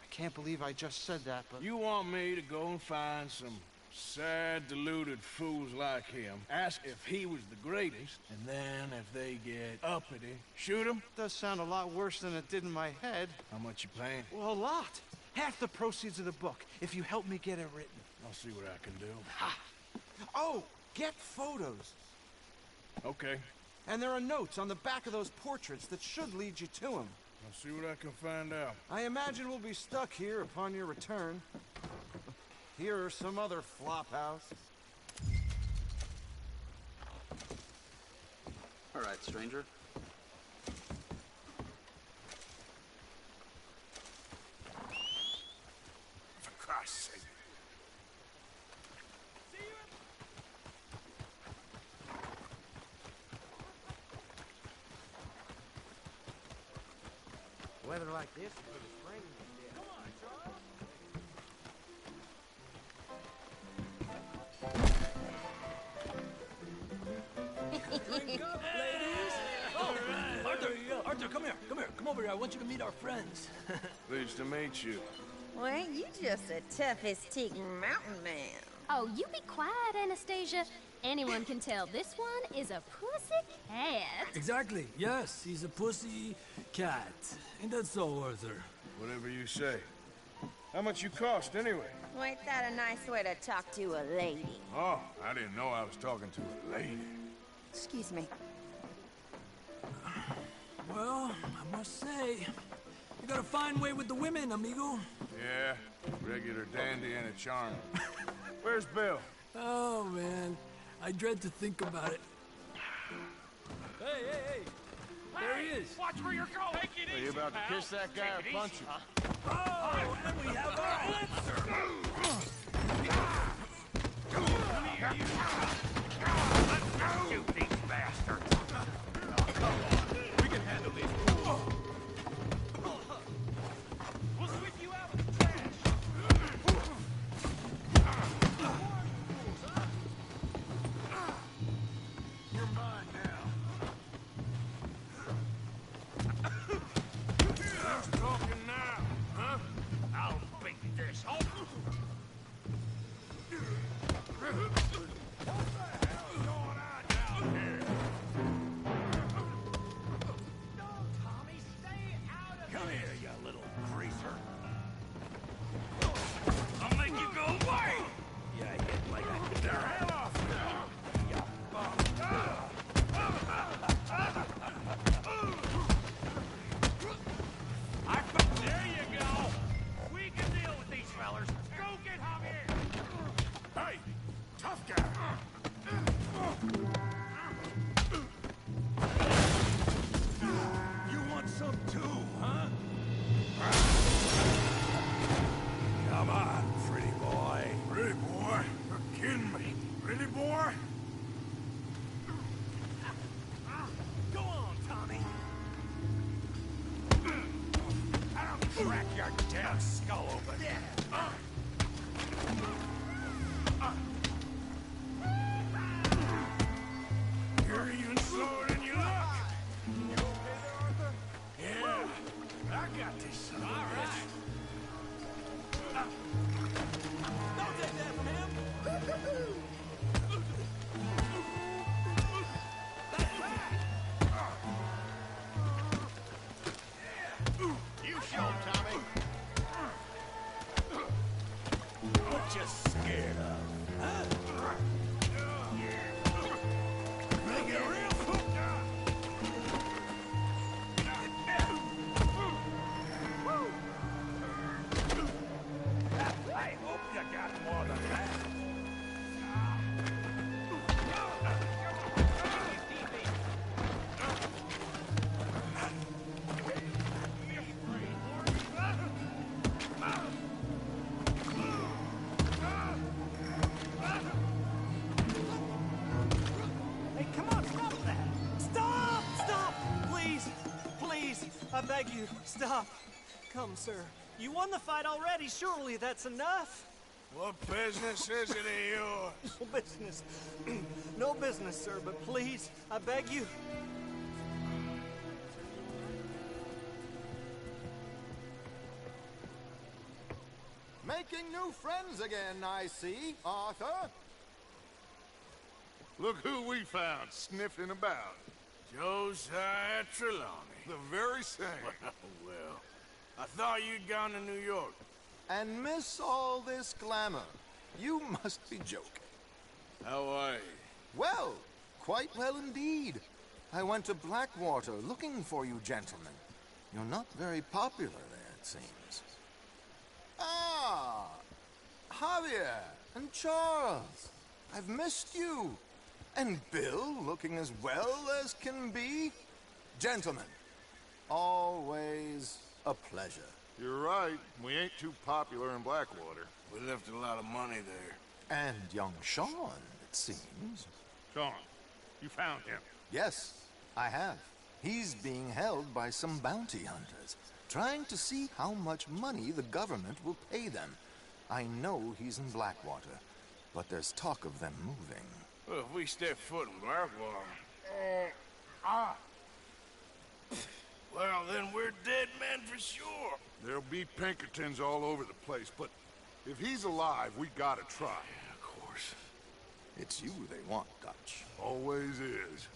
Speaker 14: I can't believe I just said that, but...
Speaker 5: You want me to go and find some sad, deluded fools like him, ask if he was the greatest, and then if they get uppity, shoot him?
Speaker 14: Does sound a lot worse than it did in my head.
Speaker 5: How much you paying?
Speaker 14: Well, a lot. Half the proceeds of the book, if you help me get it written.
Speaker 5: I'll see what I can do.
Speaker 14: Ha! Oh, get photos.
Speaker 5: Okay.
Speaker 14: And there are notes on the back of those portraits that should lead you to him.
Speaker 5: I'll see what I can find out.
Speaker 14: I imagine we'll be stuck here upon your return. Here or some other flop house.
Speaker 17: All right, stranger.
Speaker 5: For Christ's sake.
Speaker 6: Weather like this, for the spring. Come on, Charles.
Speaker 8: Drink up, ladies. Oh, Arthur, come here. Come over here. I want you to meet our friends.
Speaker 5: Pleased to meet you.
Speaker 10: Well, ain't you just the toughest teak mountain man?
Speaker 17: Oh, you be quiet, Anastasia. Anyone can tell this one is a pussy cat.
Speaker 16: Exactly. Yes, he's a pussy cat. Ain't that so, Arthur?
Speaker 3: Whatever you say. How much you cost, anyway?
Speaker 10: Well, ain't that a nice way to talk to a lady?
Speaker 3: Oh, I didn't know I was talking to a lady.
Speaker 10: Excuse me.
Speaker 16: Well, I must say, you got a fine way with the women, amigo.
Speaker 3: Yeah, regular dandy and a charmer. Where's Bill?
Speaker 16: Oh, man. I dread to think about it. Hey! There he is.
Speaker 6: Watch where you're going. Take it
Speaker 3: Are you
Speaker 6: easy,
Speaker 3: about to
Speaker 6: pal.
Speaker 3: kiss that guy
Speaker 6: Take
Speaker 3: or
Speaker 6: it
Speaker 3: punch
Speaker 6: easy,
Speaker 3: him?
Speaker 16: Oh, and we have our answer.
Speaker 6: Let's shoot these bastards. We can handle these. We'll sweep you out with the trash.
Speaker 3: You're mine now. Who's talking now, huh?
Speaker 6: I'll beat this. Oh. Come here, you little greaser. I'll make you go away! Yeah, hit like a get your head off! You there you go! We can deal with these fellers. Go get Javier!
Speaker 3: Hey, tough guy.
Speaker 6: You want some too, huh? Come on, pretty boy.
Speaker 3: Pretty boy? You're kidding me. Pretty boy?
Speaker 6: Go on, Tommy. I'll crack your damn skull open.
Speaker 3: You're even slower than you look. You okay there, Arthur? Yeah, I got this son of a bitch.
Speaker 6: Don't take that from him.
Speaker 15: You show him, Tommy.
Speaker 6: What you scared of? Huh?
Speaker 3: Make it real quick.
Speaker 6: I hope you got more than that.
Speaker 8: Hey, come on, stop that! Stop! Stop! Please, I beg you, stop. Come, sir. You won the fight already. Surely that's enough.
Speaker 3: What business is it of yours?
Speaker 8: No business. No business, sir, but please, I beg you.
Speaker 4: Making new friends again, I see, Arthur.
Speaker 2: Look who we found sniffing about.
Speaker 3: Josiah Trelawney.
Speaker 2: The very same.
Speaker 3: Well, I thought you'd gone to New York.
Speaker 4: And miss all this glamour. You must be joking.
Speaker 3: How are you?
Speaker 4: Well, quite well indeed. I went to Blackwater looking for you gentlemen. You're not very popular there, it seems. Ah, Javier and Charles. I've missed you. And Bill looking as well as can be. Gentlemen, always a pleasure.
Speaker 2: You're right. We ain't too popular in Blackwater.
Speaker 3: We left a lot of money there.
Speaker 4: And young Sean, it seems.
Speaker 2: Sean, you found him.
Speaker 4: Yes, I have. He's being held by some bounty hunters, trying to see how much money the government will pay them. I know he's in Blackwater, but there's talk of them moving.
Speaker 3: Well, if we step foot in Blackwater... Well, then we're dead men for sure.
Speaker 2: There'll be Pinkertons all over the place, but if he's alive, we gotta try.
Speaker 5: course. It's you they want, Dutch.
Speaker 2: Always is.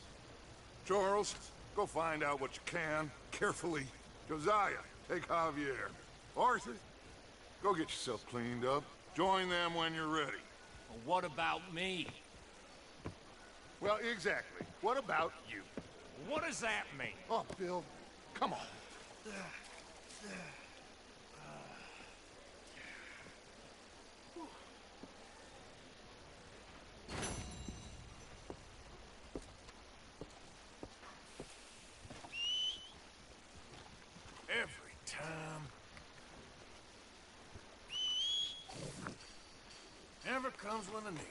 Speaker 2: Charles, go find out what you can, carefully. Josiah, take Javier. Arthur, go get yourself cleaned up. Join them when you're ready.
Speaker 6: Well, what about me?
Speaker 2: Well, exactly. What about you?
Speaker 6: What does that mean?
Speaker 2: Oh, Bill, come on.
Speaker 5: Every time. Never comes when I need it.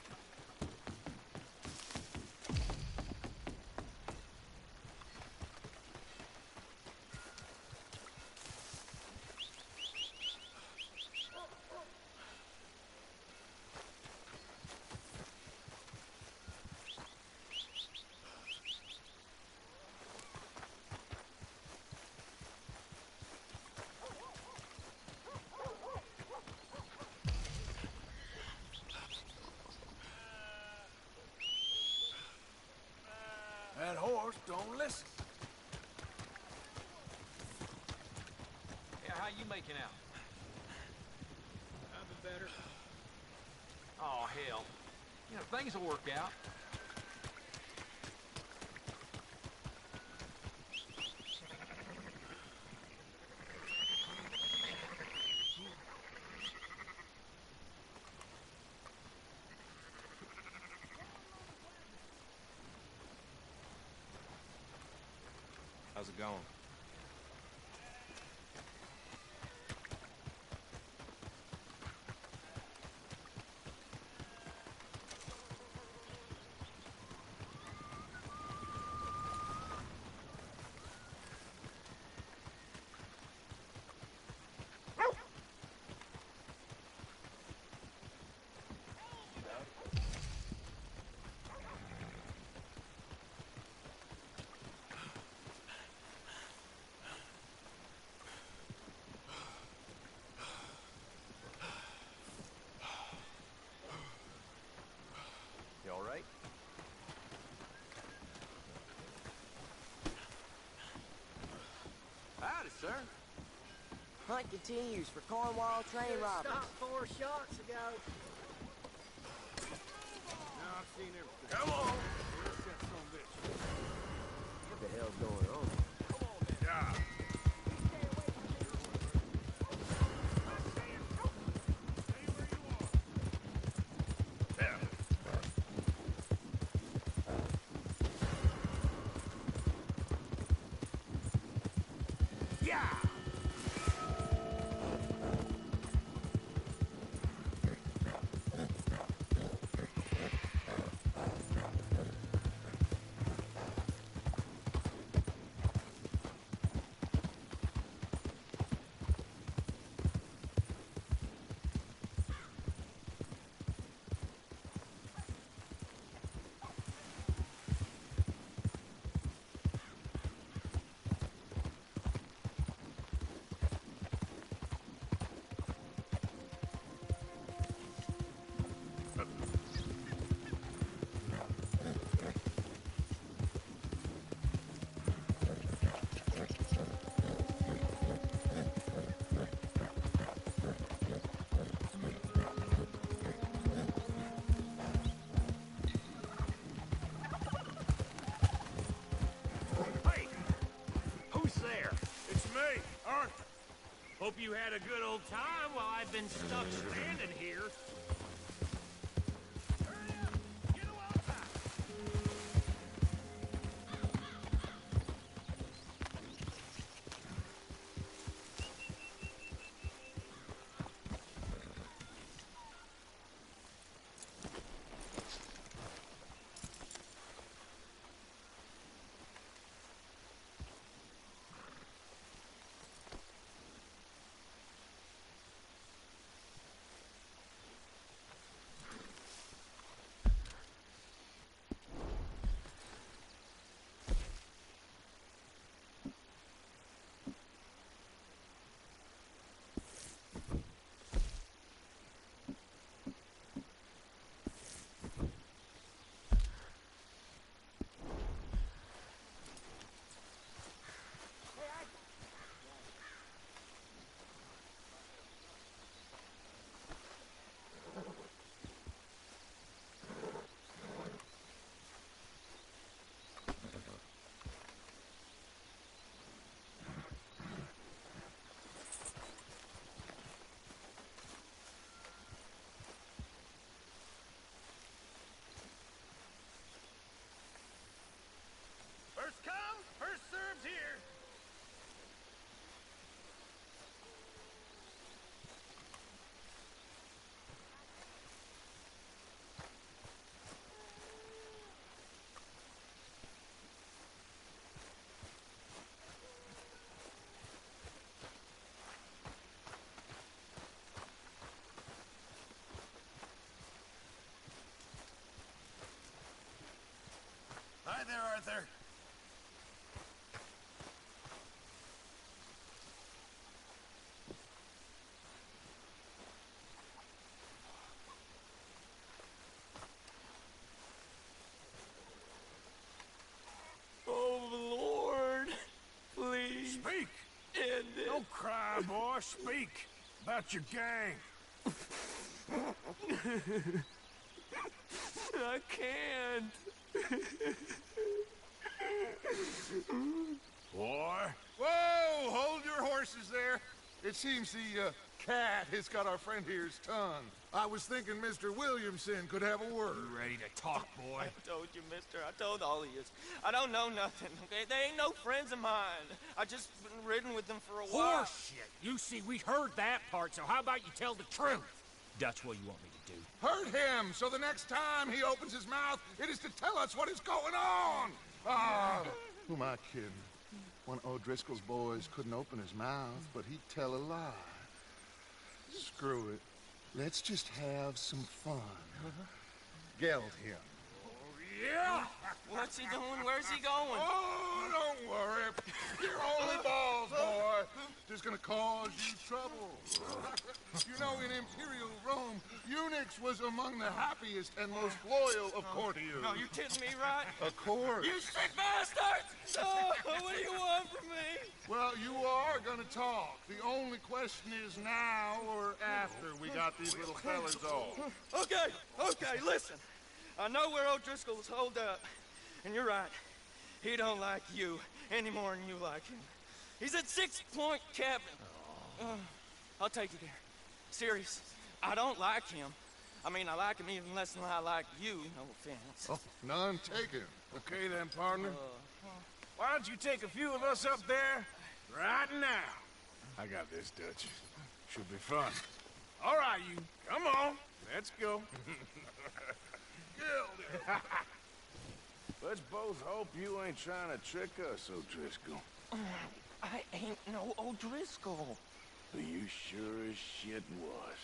Speaker 5: That horse don't listen.
Speaker 18: Yeah, how you making out?
Speaker 6: I've been better.
Speaker 18: Oh, hell. You know, things will work out.
Speaker 15: How's it going? You all right?
Speaker 19: Howdy, sir. Hunt continues for Cornwall train robbers.
Speaker 8: Stopped 4 shots ago.
Speaker 5: Now I've seen everything. Come on! Where's that son of a bitch?
Speaker 19: What the hell's going on?
Speaker 5: Come on, then. Yeah.
Speaker 6: Hope you had a good old time while I've been stuck standing here.
Speaker 3: there, Arthur.
Speaker 8: Oh, Lord. Please.
Speaker 5: Speak!
Speaker 8: End it.
Speaker 5: Don't cry, boy. Speak about your gang.
Speaker 8: I can't.
Speaker 5: Boy.
Speaker 2: Whoa! Hold your horses there. It seems the cat has got our friend here's tongue. I was thinking Mr. Williamson could have a word.
Speaker 18: You ready to talk, boy?
Speaker 8: I told you, mister. I told all of you. I don't know nothing, okay? They ain't no friends of mine. I just been ridden with them for a while.
Speaker 18: Horseshit! You see, we heard that part, so how about you tell the truth? Dutch, what do you want me to do?
Speaker 2: Hurt him, so the next time he opens his mouth, it is to tell us what is going on. Ah, who am I kidding? One of O'Driscoll's boys couldn't open his mouth, but he'd tell a lie. Screw it. Let's just have some fun. Geld him.
Speaker 8: Yeah! What's he doing? Where's he going?
Speaker 2: Oh, don't worry. You're only balls, boy. Just gonna cause you trouble. You know, in Imperial Rome, eunuchs was among the happiest and most loyal of courtiers.
Speaker 8: No, you kidding me, right?
Speaker 2: Of course.
Speaker 8: You sick bastard! Oh, what do you want from me?
Speaker 2: Well, you are gonna talk. The only question is now or after we got these little fellas off.
Speaker 8: Okay, listen. I know where O'Driscoll's holed up, and you're right. He don't like you any more than you like him. He's at 6 Point Cabin. I'll take you there. Serious. I don't like him. I mean, I like him even less than I like you, no offense.
Speaker 2: Oh, none taken.
Speaker 5: Okay then, partner. Why don't you take a few of us up there right now? I got this, Dutch. Should be fun. All right, you. Come on. Let's go. Let's both hope you ain't trying to trick us, O'Driscoll.
Speaker 8: I ain't no O'Driscoll.
Speaker 5: But you sure as shit was.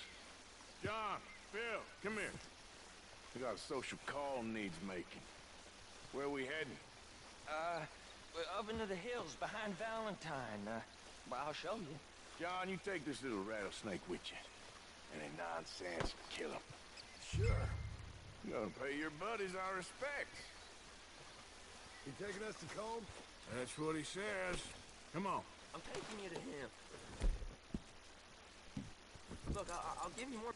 Speaker 5: John, Phil, come here. We got a social call needs making. Where we heading?
Speaker 8: Up into the hills behind Valentine. Well, I'll show you.
Speaker 5: John, you take this little rattlesnake with you. Any nonsense, kill him.
Speaker 3: Sure.
Speaker 5: You're gonna pay your buddies our respects.
Speaker 3: You taking us to Combe?
Speaker 5: That's what he says. Come on.
Speaker 8: I'm taking you to him. Look, I'll give you more...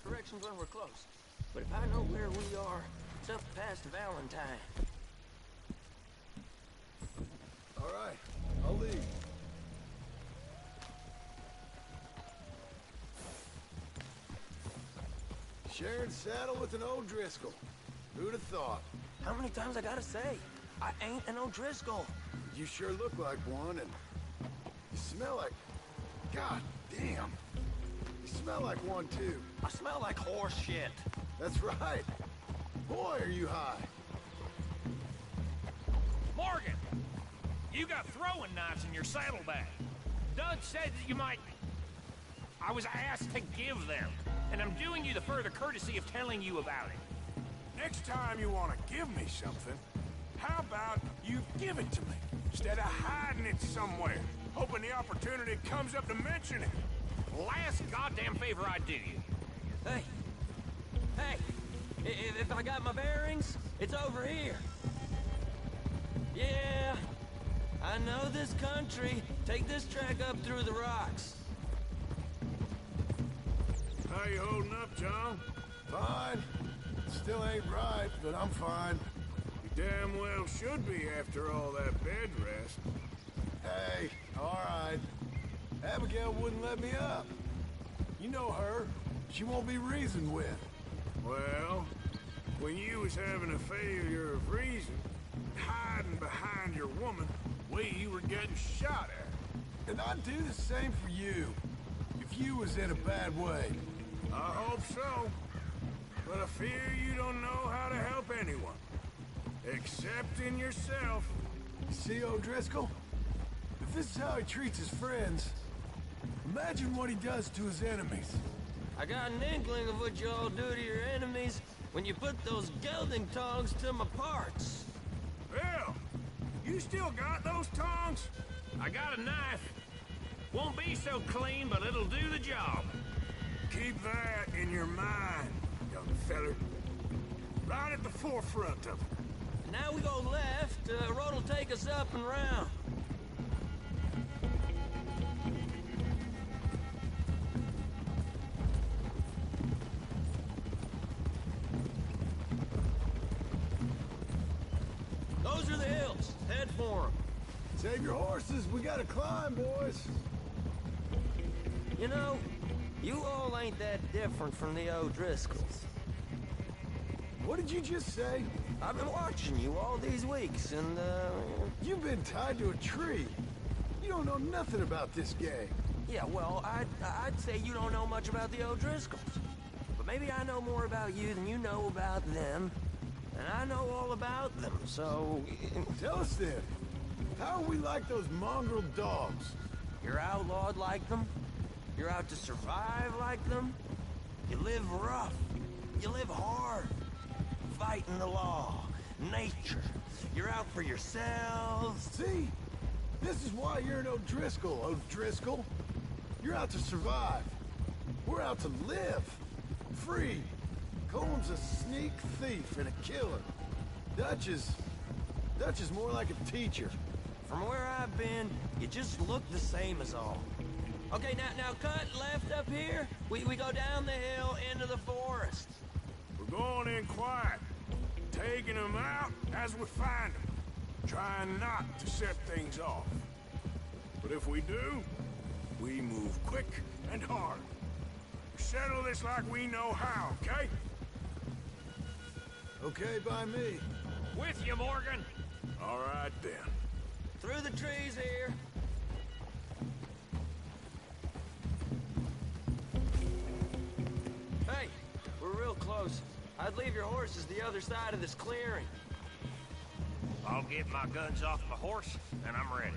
Speaker 8: directions when we're close. But if I know where we are, it's up past Valentine.
Speaker 3: All right, I'll leave. Sharing saddle with an O'Driscoll. Who'd have thought?
Speaker 8: How many times I gotta say? I ain't an O'Driscoll.
Speaker 3: You sure look like one, and you smell like... God damn. You smell like one, too.
Speaker 8: I smell like horse shit.
Speaker 3: That's right. Boy, are you high.
Speaker 18: Morgan! You got throwing knives in your saddlebag. Doug said that you might... I was asked to give them, and I'm doing you the further courtesy of telling you about it.
Speaker 5: Next time you want to give me something, how about you give it to me, instead of hiding it somewhere, hoping the opportunity comes up to mention it.
Speaker 18: Last goddamn favor I do you.
Speaker 8: Hey, if I got my bearings, it's over here. Yeah, I know this country. Take this track up through the rocks.
Speaker 5: How you holding up, John?
Speaker 3: Fine. Still ain't right, but I'm fine.
Speaker 5: You damn well should be after all that bed rest.
Speaker 3: Hey, all right. Abigail wouldn't let me up. You know her. She won't be reasoned with.
Speaker 5: Well, when you was having a failure of reason, hiding behind your woman, we were getting shot at.
Speaker 3: And I'd do the same for you, if you was in a bad way.
Speaker 5: I hope so. But I fear you don't know how to help anyone. Except in yourself.
Speaker 3: You see, O'Driscoll? If this is how he treats his friends, imagine what he does to his enemies.
Speaker 8: I got an inkling of what you all do to your enemies when you put those gelding tongs to my parts.
Speaker 5: Bill, you still got those tongs?
Speaker 18: I got a knife. Won't be so clean, but it'll do the job.
Speaker 5: Keep that in your mind, young feller. Right at the forefront of it.
Speaker 8: Now we go left, road will take us up and round. Those are the hills. Head for them.
Speaker 5: Save your horses. We gotta climb, boys.
Speaker 8: You know, you all ain't that different from the O'Driscolls.
Speaker 5: What did you just say?
Speaker 8: I've been watching you all these weeks, and,
Speaker 5: You've been tied to a tree. You don't know nothing about this gang.
Speaker 8: Yeah, well, I'd say you don't know much about the O'Driscolls. But maybe I know more about you than you know about them. And I know all about them, so...
Speaker 5: Tell us then. How are we like those mongrel dogs?
Speaker 8: You're outlawed like them. You're out to survive like them. You live rough. You live hard. Fighting the law. Nature. You're out for yourselves.
Speaker 5: See? This is why you're an O'Driscoll, O'Driscoll. You're out to survive. We're out to live. Free. Cole's a sneak thief and a killer. Dutch is more like a teacher.
Speaker 8: From where I've been, you just look the same as all. Okay, now cut left up here. We go down the hill into the forest.
Speaker 5: We're going in quiet. Taking them out as we find them. Trying not to set things off. But if we do, we move quick and hard. We settle this like we know how, okay? Okay by me.
Speaker 18: With you, Morgan.
Speaker 5: All right, then.
Speaker 8: Through the trees here. Hey, we're real close. I'd leave your horses the other side of this clearing.
Speaker 18: I'll get my guns off my horse, and I'm ready.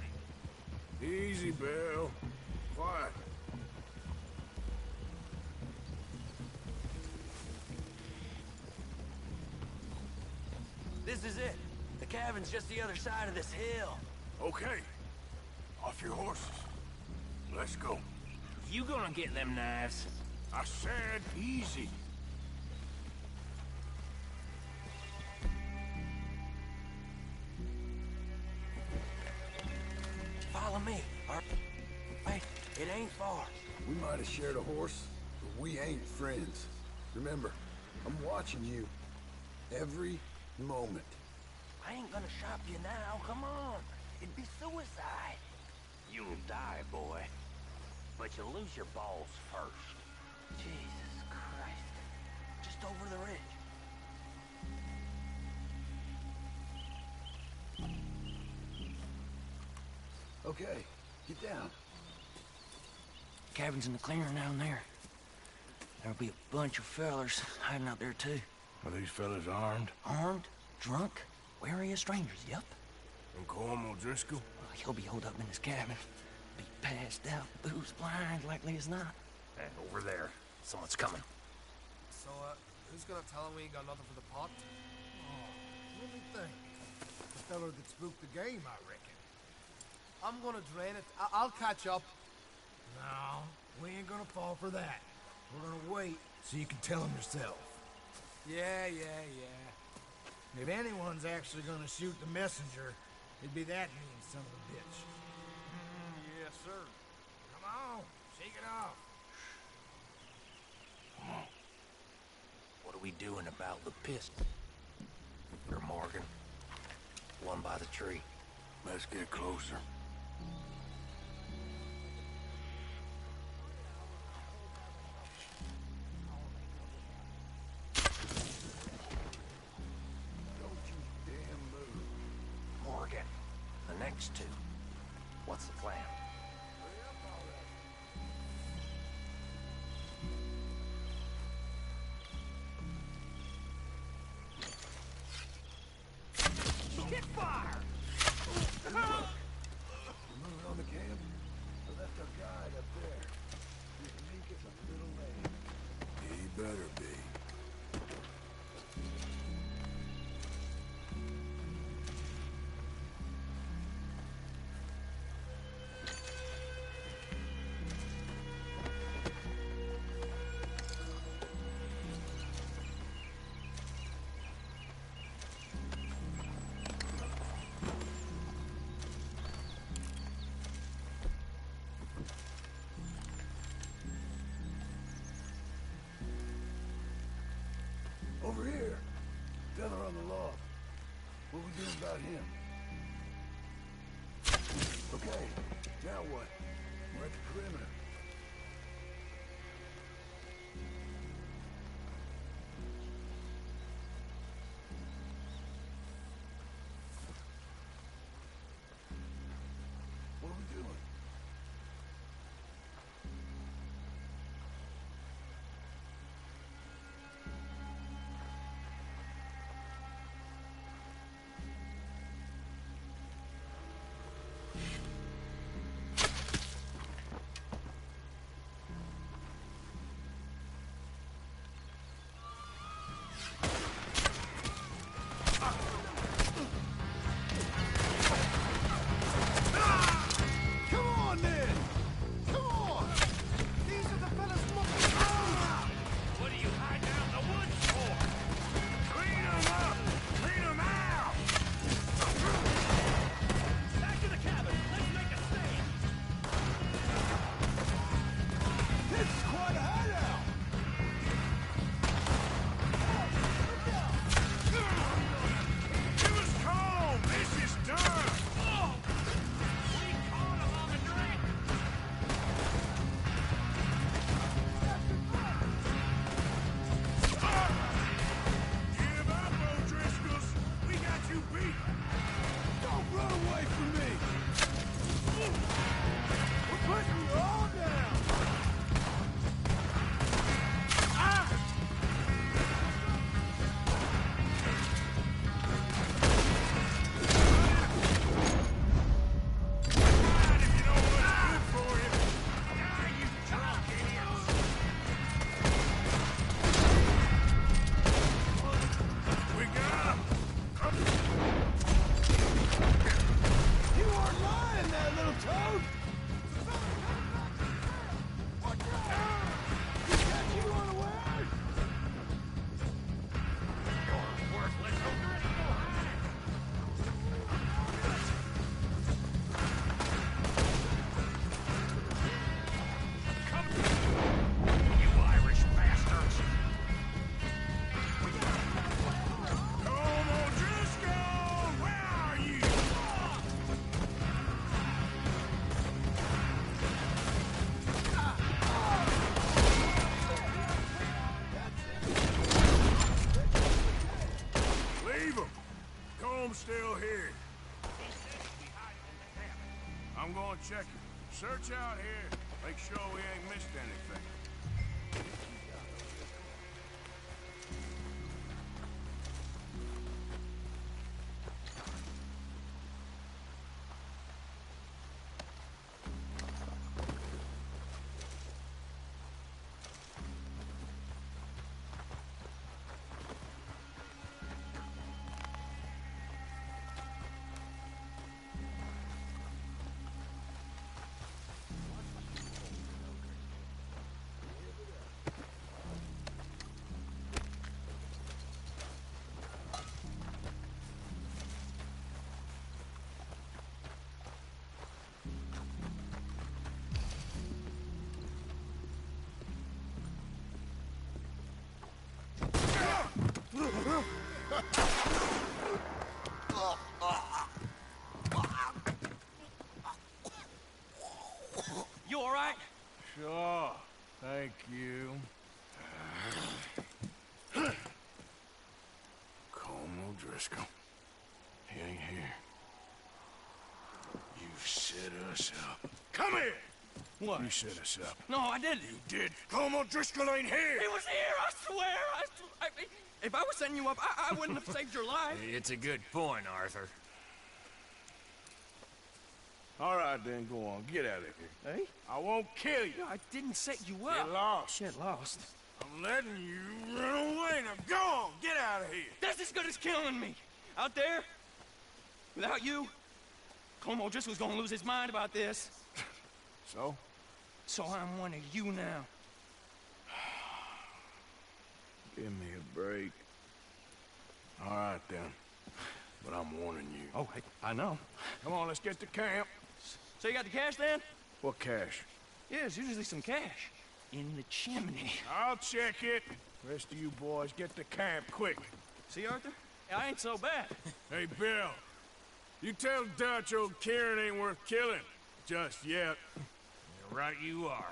Speaker 5: Easy, Bill. Quiet.
Speaker 8: This is it. The cabin's just the other side of this hill.
Speaker 5: Okay. Off your horses. Let's go.
Speaker 18: You gonna get them knives?
Speaker 5: I said easy.
Speaker 8: Follow me. Wait, it ain't far.
Speaker 5: We might have shared a horse, but we ain't friends. Remember, I'm watching you. Every moment.
Speaker 8: I ain't gonna shop you now, come on. It'd be suicide.
Speaker 18: You'll die, boy. But you'll lose your balls first.
Speaker 8: Jesus Christ. Just over the ridge.
Speaker 5: Okay, get down.
Speaker 8: Cabin's in the clearing down there. There'll be a bunch of fellers hiding out there, too.
Speaker 5: Are these fellas armed?
Speaker 8: Armed? Drunk? Wary of strangers, yep.
Speaker 5: And Colm O'Driscoll?
Speaker 8: Well, he'll be holed up in his cabin. Be passed out, booze blind, likely as not.
Speaker 18: And over there, someone's coming.
Speaker 20: So, who's gonna tell him we ain't got nothing for the pot? Oh, let me think. The feller that spooked the game, I reckon. I'm gonna drain it. I'll catch up. No, we ain't gonna fall for that. We're gonna wait so you can tell him yourself. Yeah. If anyone's actually gonna shoot the messenger, it'd be that mean son of a bitch. Yes, sir. Come on, shake it off.
Speaker 18: What are we doing about the pistol? Or Morgan? One by the tree.
Speaker 5: Let's get closer.
Speaker 18: Morgan, the next two. What's the plan? Hit fire!
Speaker 5: We're moving on the camp. I left our guide up there. You can make us a little lane.
Speaker 3: Over here. Fella on the log. What we doing about him? Okay, now what? We're at the perimeter. What are we doing?
Speaker 5: Still here. I'm gonna check it. Search out here. Make sure we ain't missed anything.
Speaker 8: You all right?
Speaker 5: Sure. Thank you. Colm O'Driscoll. He ain't here. You set us up. Come here!
Speaker 8: What?
Speaker 5: You set us up.
Speaker 8: No, I didn't.
Speaker 5: You did. Colm O'Driscoll ain't here!
Speaker 8: He was here, I swear! If I was setting you up, I wouldn't have saved your life.
Speaker 18: It's a good point, Arthur.
Speaker 5: All right, then, go on. Get out of here.
Speaker 8: Hey?
Speaker 5: I won't kill you.
Speaker 8: I didn't set you up.
Speaker 5: Get lost.
Speaker 8: Get lost.
Speaker 5: I'm letting you run away. Now go on. Get out of here.
Speaker 8: That's as good as killing me. Out there, without you, Colm O'Driscoll's gonna lose his mind about this.
Speaker 5: So?
Speaker 8: So I'm one of you now.
Speaker 5: Give me a break. All right, then. But I'm warning you.
Speaker 8: Oh, I know.
Speaker 5: Come on, let's get to camp.
Speaker 8: So you got the cash, then?
Speaker 5: What cash?
Speaker 8: Yeah, there's usually some cash.
Speaker 6: in the chimney.
Speaker 5: I'll check it. Rest of you boys, get to camp quick.
Speaker 8: See, Arthur? I ain't so bad.
Speaker 5: Hey, Bill. You tell Dutch old Kieran ain't worth killing. Just yet.
Speaker 18: You're right you are.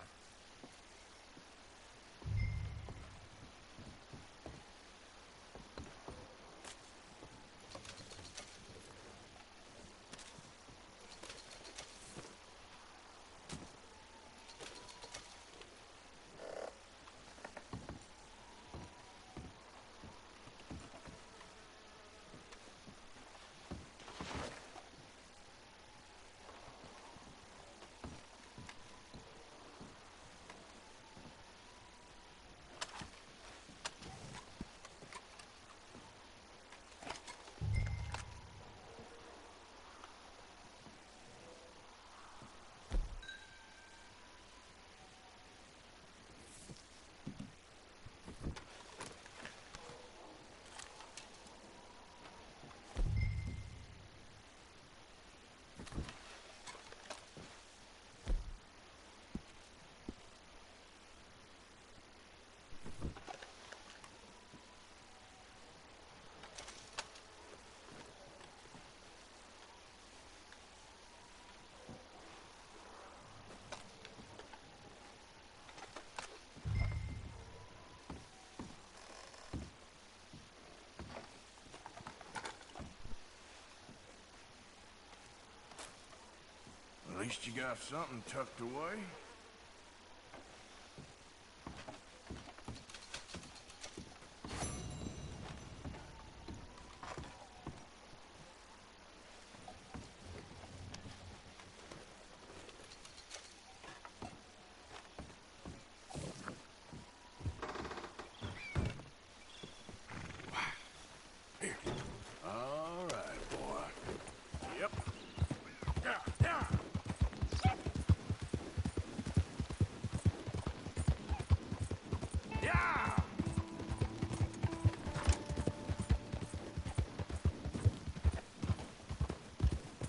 Speaker 5: At least you got something tucked away. All right, boy. Yep.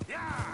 Speaker 5: Yeah.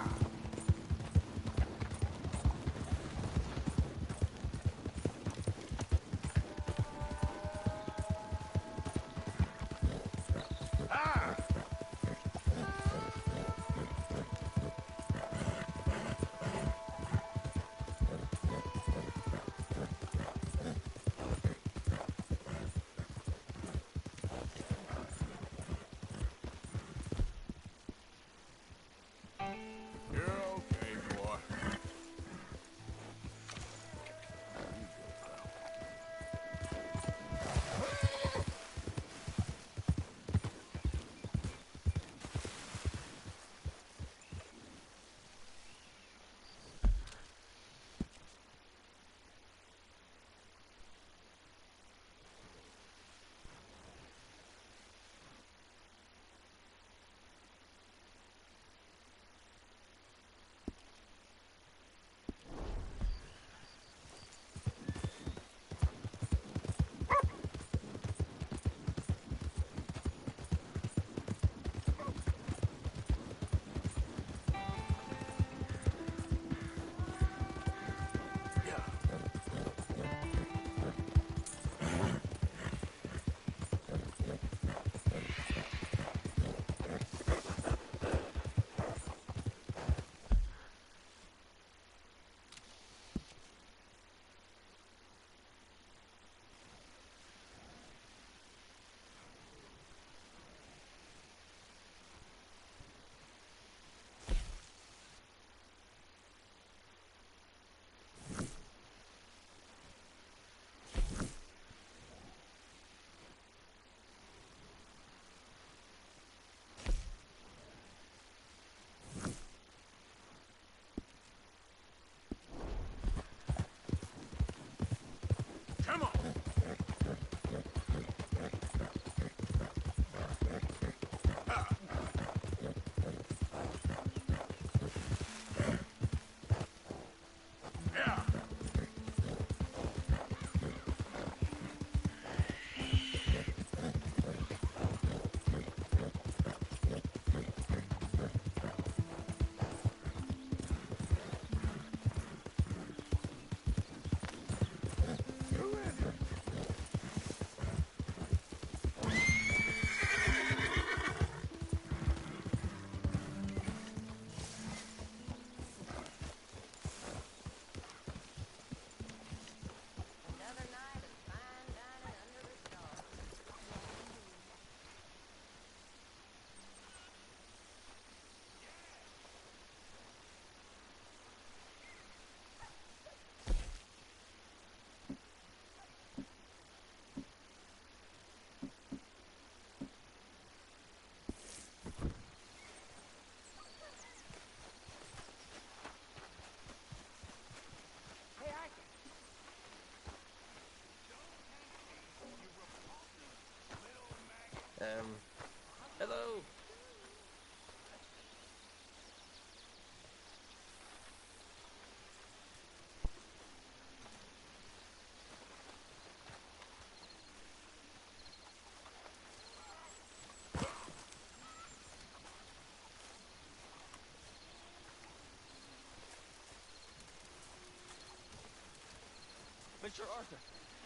Speaker 8: Mr. Arthur,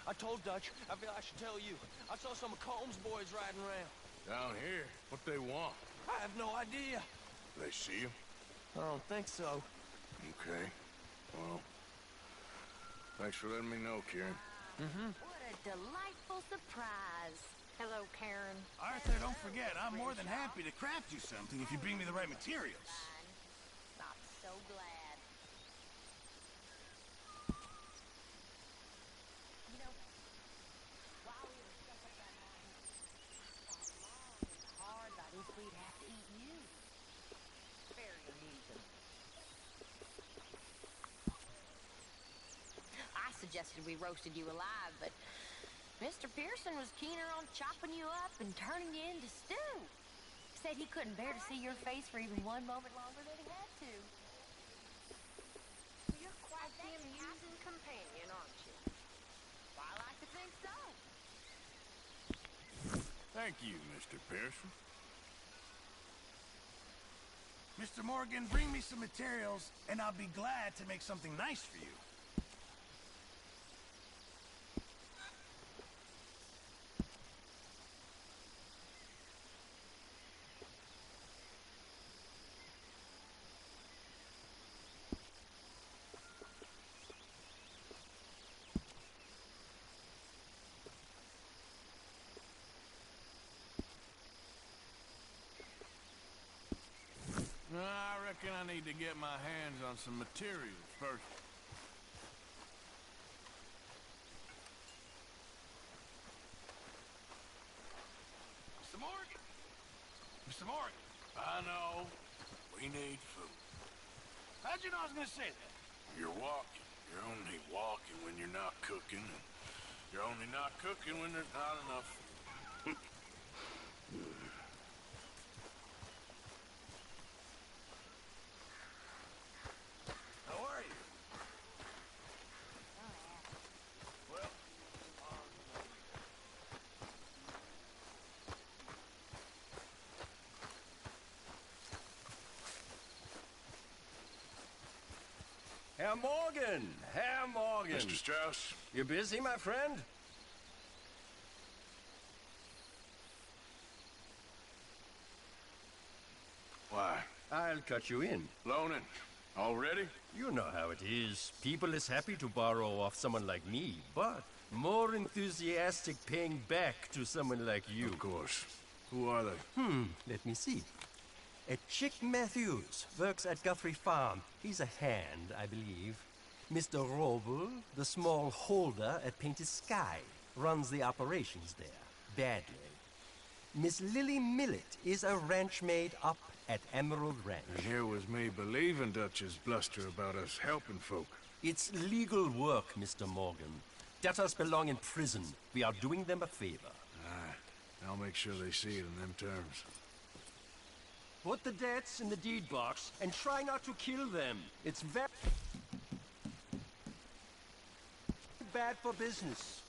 Speaker 8: I told Dutch, I feel I should tell you. I saw some of Combs' boys riding around.
Speaker 5: Down here? What they want?
Speaker 8: I have no idea.
Speaker 5: They see him?
Speaker 8: I don't think so.
Speaker 5: Okay. Well, thanks for letting me know, Kieran.
Speaker 10: What a delightful surprise. Hello, Karen.
Speaker 3: Arthur, don't forget, I'm more than happy to craft you something if you bring me the right materials.
Speaker 10: I'm so glad. You know, while we were stuck up that mountain, I thought long and hard about if we'd have to eat you. Very amusing. I suggested we roasted you alive, but Mr. Pearson was keener on chopping you up and turning you into stew. Said he couldn't bear to see your face for even one moment longer than he had to. You're quite the amusing companion, aren't you? Well, I like to think so.
Speaker 5: Thank you, Mr. Pearson.
Speaker 3: Mr. Morgan, bring me some materials, and I'll be glad to make something nice for you.
Speaker 5: I reckon I need to get my hands on some materials first.
Speaker 3: Mr. Morgan! Mr. Morgan!
Speaker 5: I know. We need food.
Speaker 3: How'd you know I was gonna say that?
Speaker 5: You're walking. You're only walking when you're not cooking, and you're only not cooking when there's not enough food.
Speaker 3: How are you? Well,
Speaker 21: Herr Morgan! Herr Morgan!
Speaker 5: Mr. Strauss?
Speaker 21: You busy, my friend?
Speaker 5: Why?
Speaker 21: I'll cut you in.
Speaker 5: Loaning. Already?
Speaker 21: You know how it is. People is happy to borrow off someone like me, but more enthusiastic paying back to someone like you.
Speaker 5: Of course. Who are they?
Speaker 21: Let me see. Chick Matthews works at Guthrie Farm. He's a hand, I believe. Mr. Roble, the small holder at Painted Sky, runs the operations there, badly. Miss Lily Millet is a ranch maid up at Emerald Ranch.
Speaker 5: And here was me believing Dutch's bluster about us helping folk.
Speaker 21: It's legal work, Mr. Morgan. Debtors belong in prison. We are doing them a favor.
Speaker 5: I'll make sure they see it in them terms.
Speaker 21: Put the debts in the deed box and try not to kill them. It's very bad for business.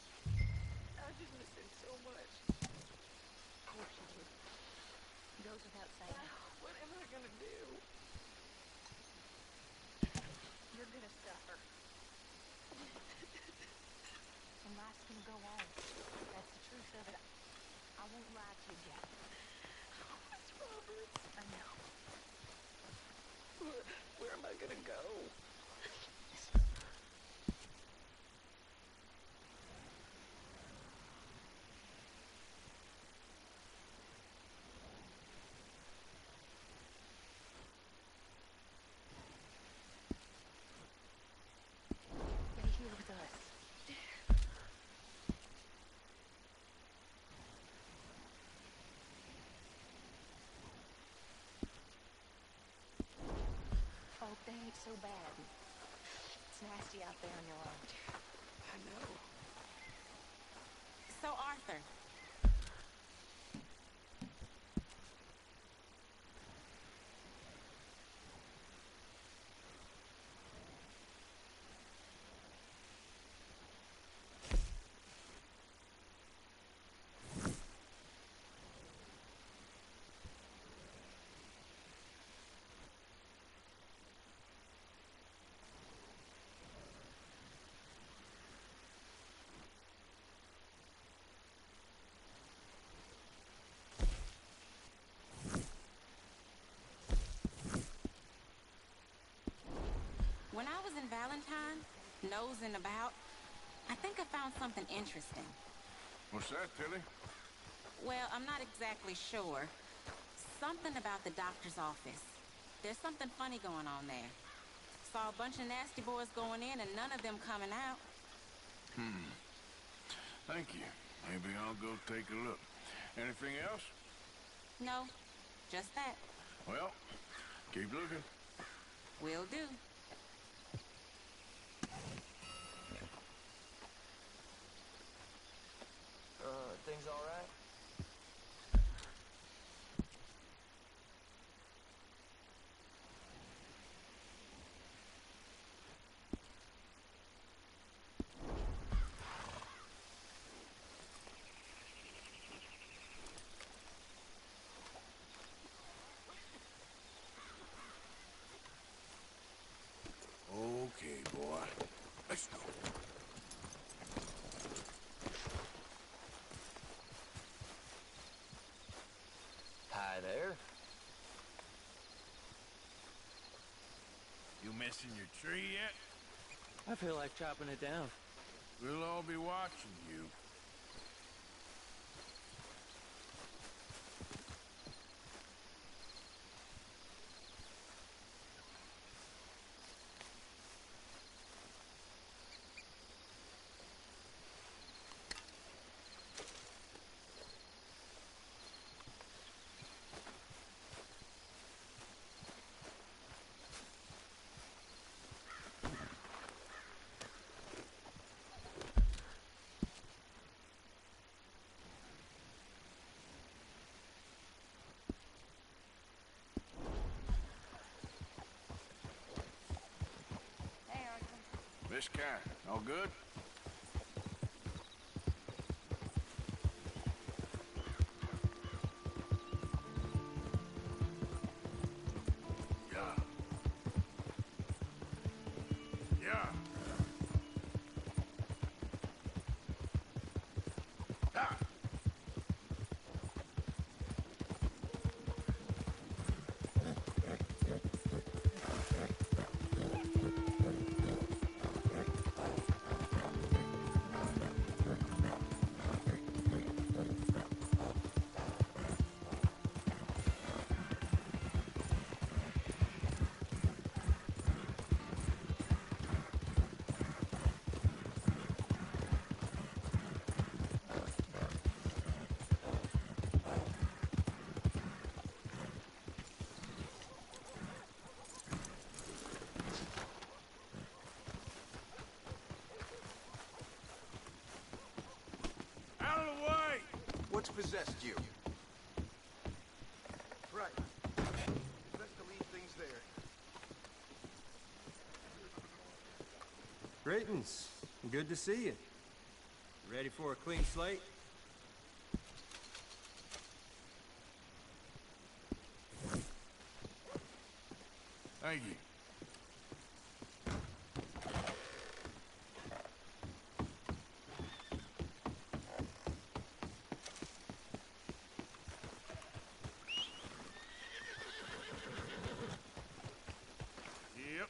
Speaker 10: I just miss him so much. Of course you do. Goes without saying. What am I gonna do? You're gonna suffer. And life's gonna go on. That's the truth of it. I won't lie to you, Jack. Miss Roberts. I know. Where am I gonna go? Stay here with us. Oh, they ain't so bad. It's nasty out there on your own.
Speaker 12: I know. So, Arthur. Valentine, nosing about, I think I found something interesting.
Speaker 5: What's that, Tilly?
Speaker 12: Well, I'm not exactly sure. Something about the doctor's office. There's something funny going on there. Saw a bunch of nasty boys going in and none of them coming out.
Speaker 5: Thank you. Maybe I'll go take a look. Anything else?
Speaker 12: No, just that.
Speaker 5: Well, keep looking.
Speaker 12: Will do.
Speaker 19: Things all right?
Speaker 5: Okay, boy. Let's go.
Speaker 19: Hi there.
Speaker 5: You missing your tree yet?
Speaker 7: I feel like chopping it down.
Speaker 5: We'll all be watching you. Miss Cat, all good? Yeah. Yeah. Ah.
Speaker 15: What's possessed you? Right. Best to leave things there.
Speaker 21: Greetings. Good to see you. Ready for a clean slate?
Speaker 5: Thank you. Yep.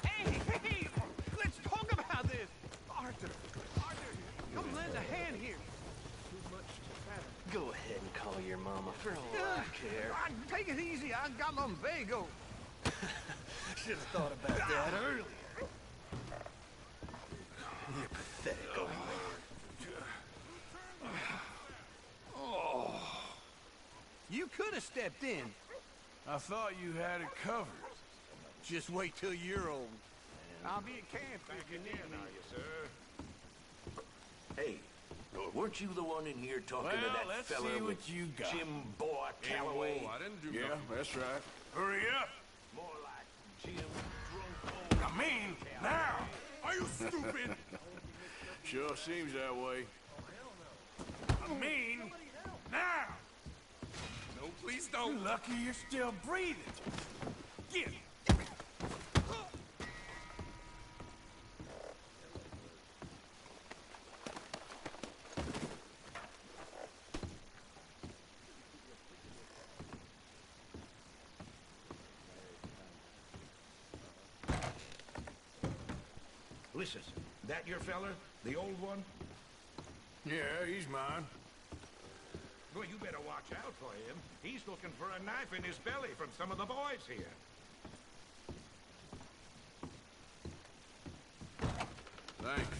Speaker 6: Hey! Let's talk about this! Arthur, come lend a hand here. Too much to fathom.
Speaker 7: Go ahead and call your mama for all I care.
Speaker 6: Take it easy, I got lumbago.
Speaker 7: Should have thought about that earlier. You pathetic old man.
Speaker 6: Oh. You could have stepped in.
Speaker 5: I thought you had it covered. Just wait till you're old.
Speaker 6: I'll be at camp if you need me.
Speaker 7: Hey, weren't you the one in here talking to that
Speaker 5: let's
Speaker 7: fella
Speaker 5: see
Speaker 7: with
Speaker 5: what you got.
Speaker 7: Jim Boy Calloway?
Speaker 5: I didn't do nothing. That's right. Hurry up.
Speaker 7: More like Jim Drunk.
Speaker 5: I mean, now. Are you stupid? Sure seems that way. I mean, now. No, please don't. You're lucky you're still breathing. Get it.
Speaker 15: Listen, that your feller? The old one?
Speaker 5: Yeah, he's mine.
Speaker 15: Well, you better watch out for him. He's looking for a knife in his belly from some of the boys here.
Speaker 5: Thanks.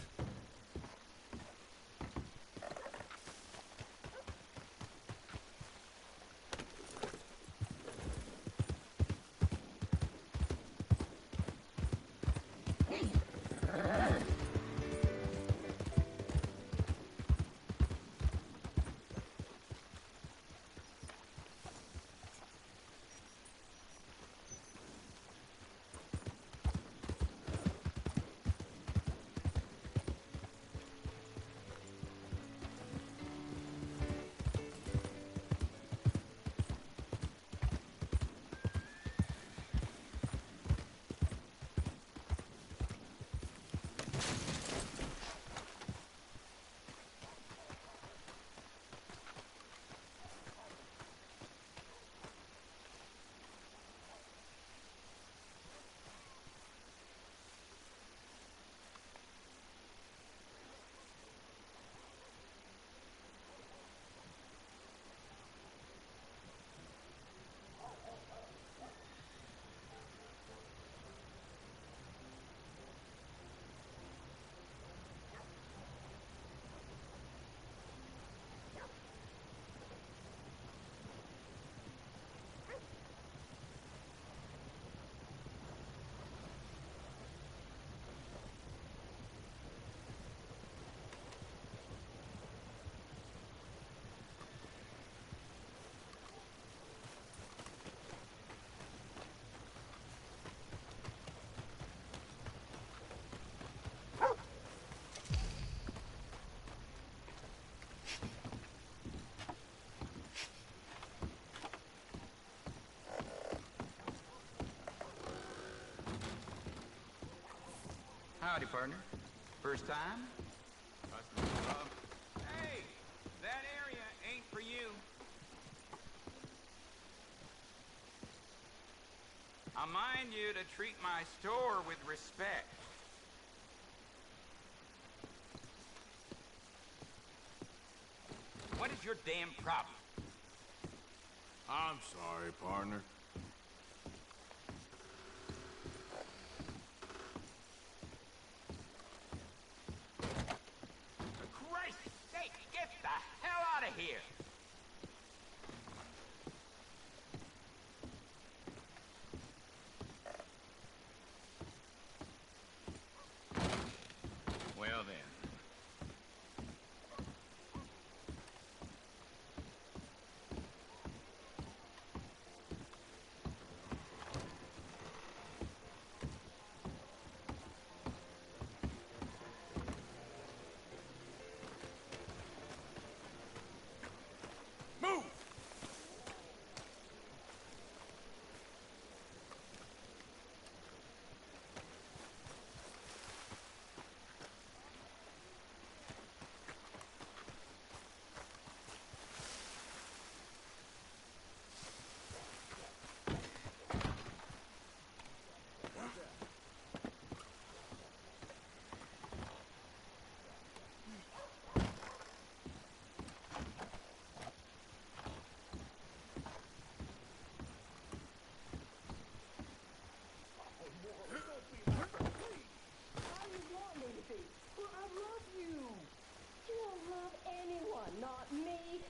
Speaker 13: Howdy, partner. First time? Hey, that area ain't for you. I mind you to treat my store with respect. What is your damn problem?
Speaker 5: I'm sorry, partner.
Speaker 13: Get the hell out of here! Well then.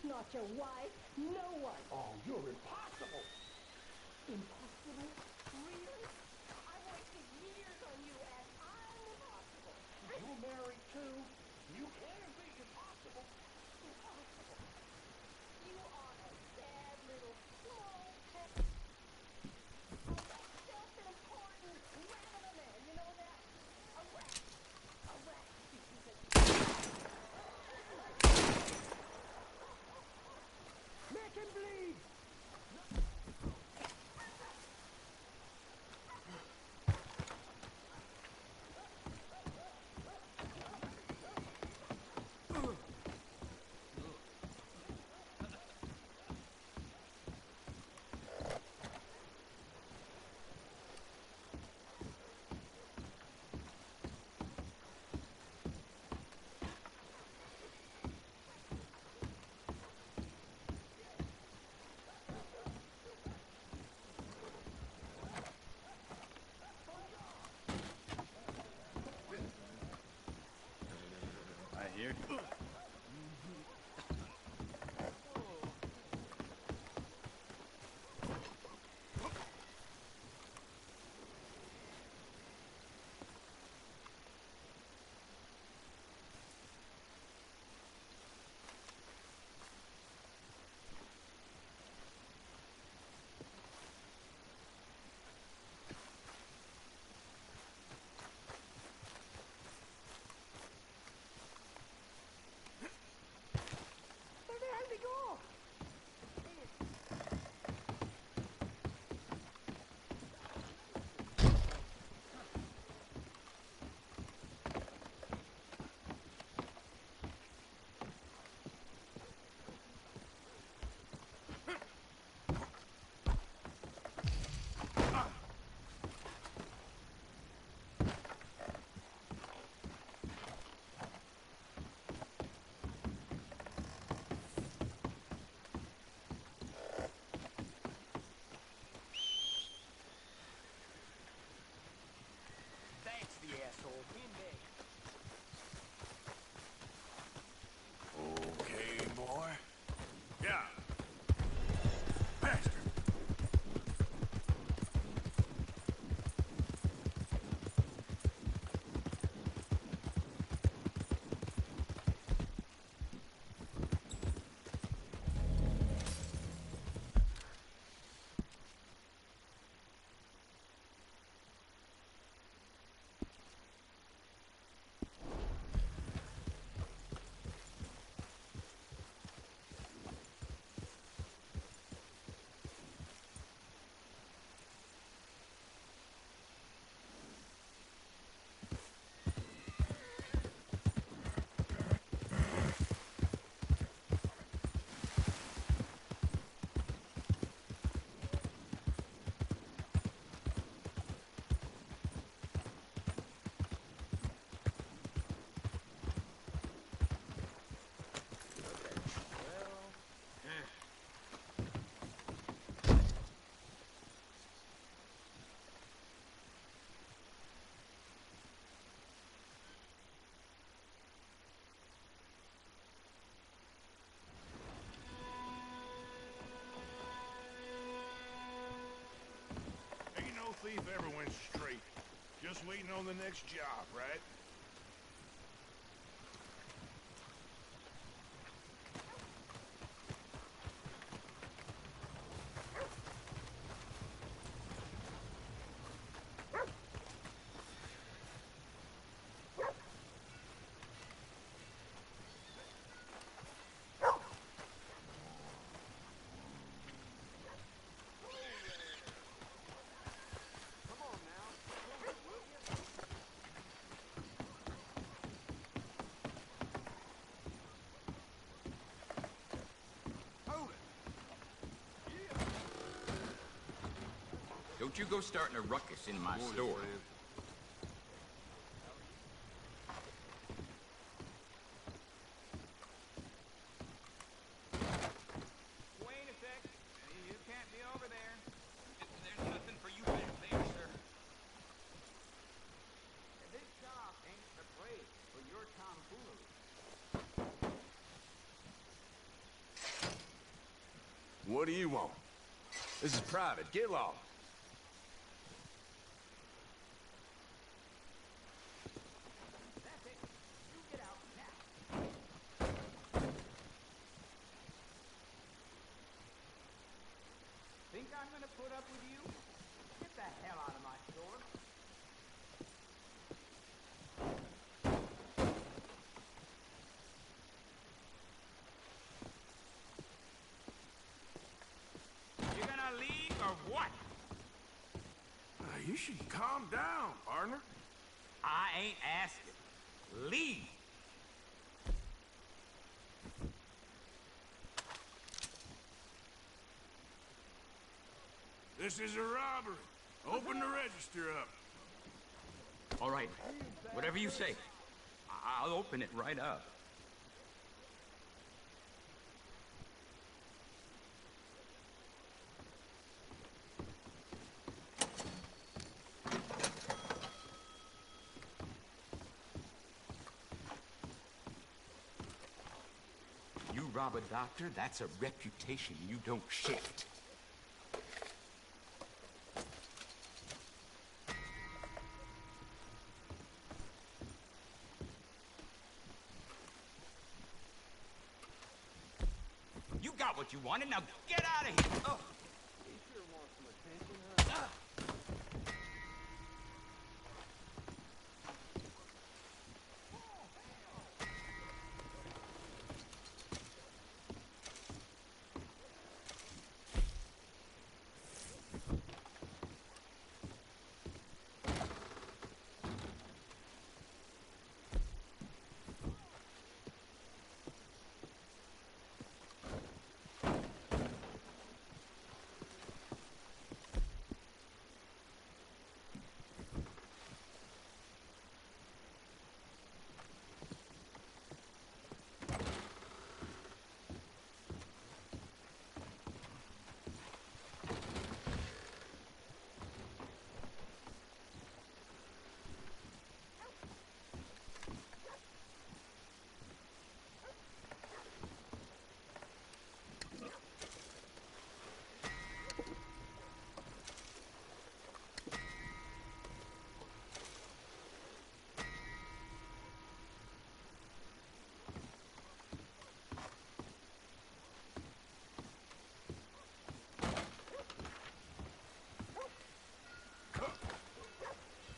Speaker 22: Not your wife, no one.
Speaker 15: Oh, you're impossible.
Speaker 22: Impossible? Really? I wasted years on you and I'm impossible.
Speaker 15: You're married too. You can be impossible.
Speaker 22: Impossible. You are a sad little small pet. A less self-important rat of a man, you know that? A rat. A rat. Make him bleed!
Speaker 1: here.
Speaker 19: Where the hell did he go?
Speaker 18: Thanks, the asshole. In there.
Speaker 5: Okay, boy. Yeah. Bastard. Ain't no thief ever went straight. Just waiting on the next job, right?
Speaker 13: Don't you go starting a ruckus in my store.
Speaker 11: Wait a sec. You can't be over there. There's nothing for you back there, sir. This shop ain't afraid for your tomfoolery.
Speaker 5: What do you want? This is private. Get lost.
Speaker 11: That's it. You get out now. Think I'm gonna put up with you? Get the hell out of my store.
Speaker 13: You gonna leave or what?
Speaker 5: You should calm down, partner.
Speaker 13: I ain't asking. Leave.
Speaker 5: This is a robbery. Open the register up.
Speaker 13: All right. Whatever you say. I'll open it right up. rob a doctor, that's a reputation you don't shift. You got what you wanted, now get out of here! Oh.
Speaker 14: He sure wants some attention, huh?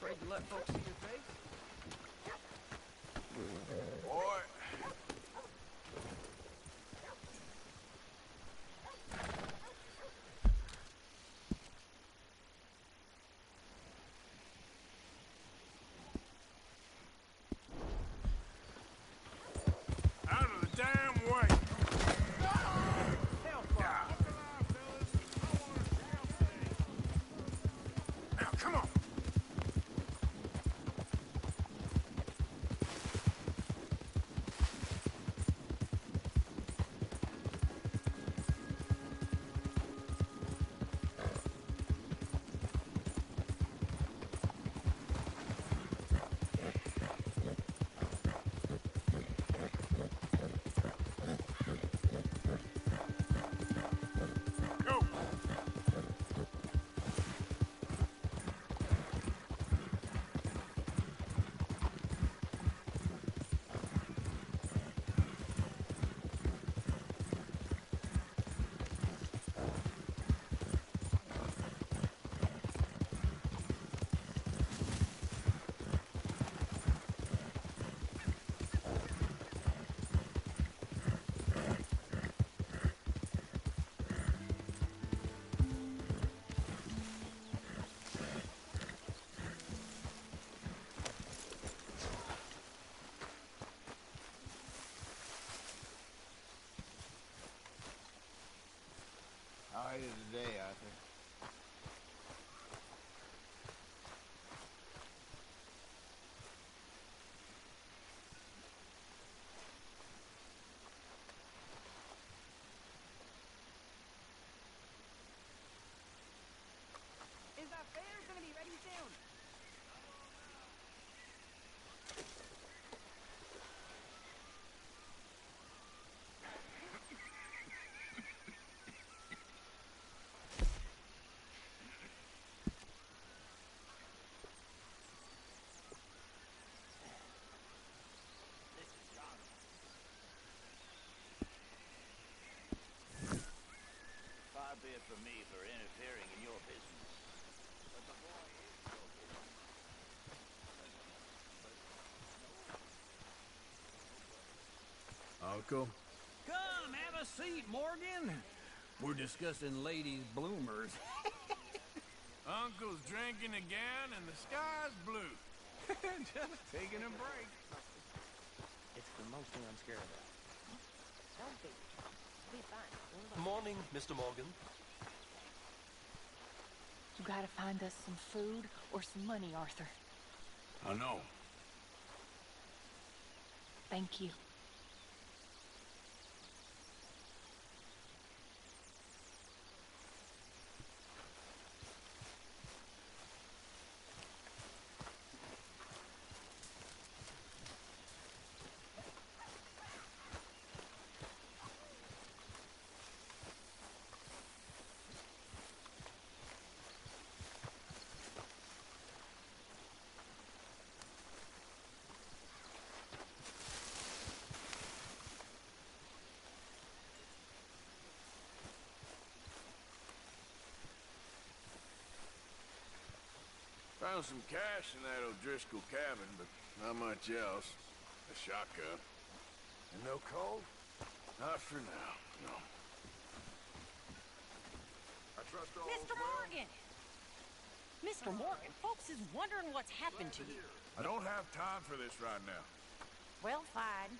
Speaker 11: Afraid to let folks see your face?
Speaker 5: Boy. Out of the damn way! Now, come on! Go!
Speaker 20: How are you today, Arthur?
Speaker 11: Is that fair? Gonna be ready soon.
Speaker 7: Far be it from me for interfering in your business. But the boy is your business.
Speaker 5: Uncle?
Speaker 11: Come, have a seat, Morgan. We're discussing ladies' bloomers.
Speaker 5: Uncle's drinking again and the sky's blue. Just taking a break.
Speaker 11: It's the most thing I'm scared about.
Speaker 10: Don't be. Be fine.
Speaker 21: Morning, Mr. Morgan.
Speaker 1: You gotta find us some food or some money, Arthur.
Speaker 5: I know.
Speaker 1: Thank you.
Speaker 5: Found some cash in that O'Driscoll cabin, but not much else. A shotgun. And no cold? Not for now, no.
Speaker 2: I trust all
Speaker 9: Mr. Morgan! Mr. Morgan, folks is wondering what's happened to you.
Speaker 5: I don't have time for this right now.
Speaker 9: Well, fine.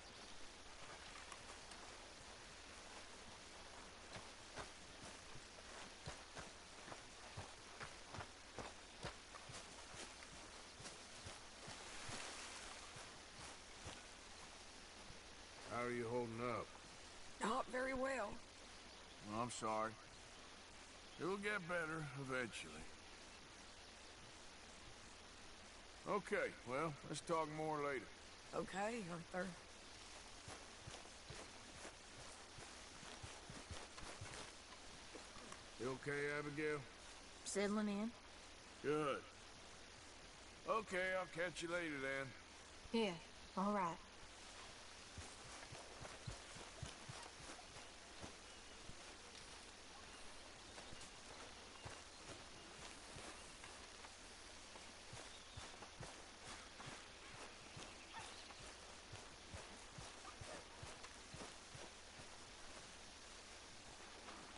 Speaker 5: How are you holding up?
Speaker 9: Not very well.
Speaker 5: Well, I'm sorry. It'll get better eventually. Okay, well, let's talk more later.
Speaker 9: Okay, Arthur.
Speaker 5: You okay, Abigail?
Speaker 9: Settling in?
Speaker 5: Good. Okay, I'll catch you later then.
Speaker 9: Yeah, all right.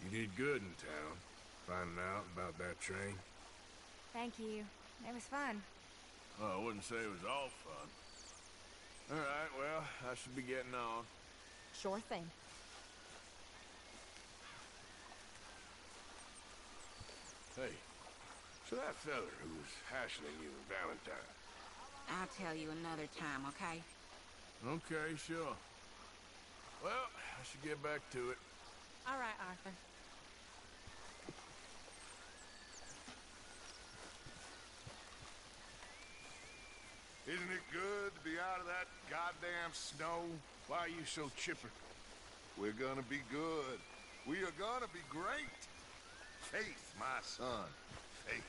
Speaker 5: You did good in town, finding out about that train.
Speaker 10: Thank you. It was fun.
Speaker 5: Oh, I wouldn't say it was all fun. All right, well, I should be getting on.
Speaker 10: Sure thing.
Speaker 5: Hey, so that feller who was hassling you in Valentine.
Speaker 12: I'll tell you another time, okay?
Speaker 5: Okay, sure. Well, I should get back to it.
Speaker 12: All right, Arthur.
Speaker 2: Isn't it good to be out of that goddamn snow? Why are you so chipper? We're gonna be good. We are gonna be great. Faith, my son. Faith.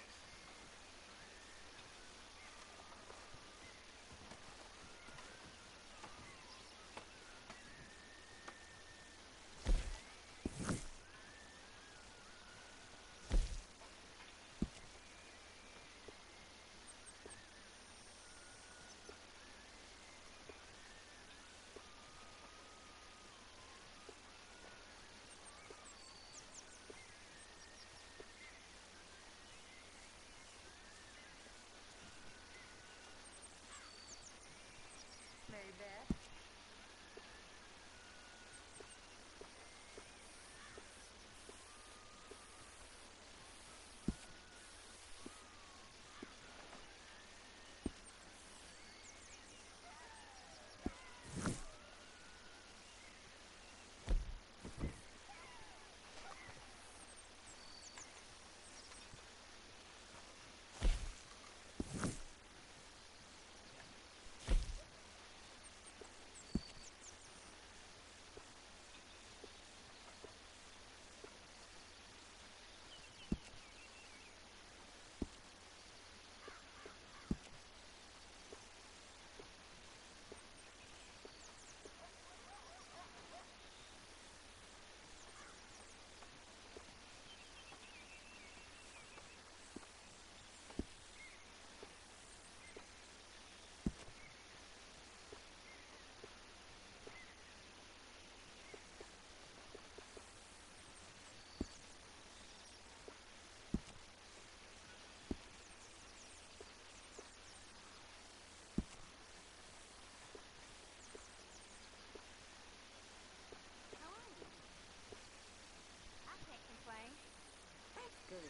Speaker 10: Come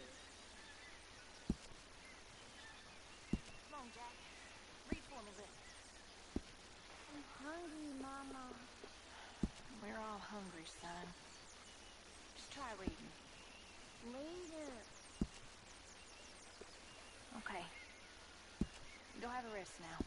Speaker 10: on, Jack. Read for me, Liz. I'm hungry, Mama.
Speaker 1: We're all hungry, son. Just try reading.
Speaker 10: Later.
Speaker 1: Okay. Go have a rest now.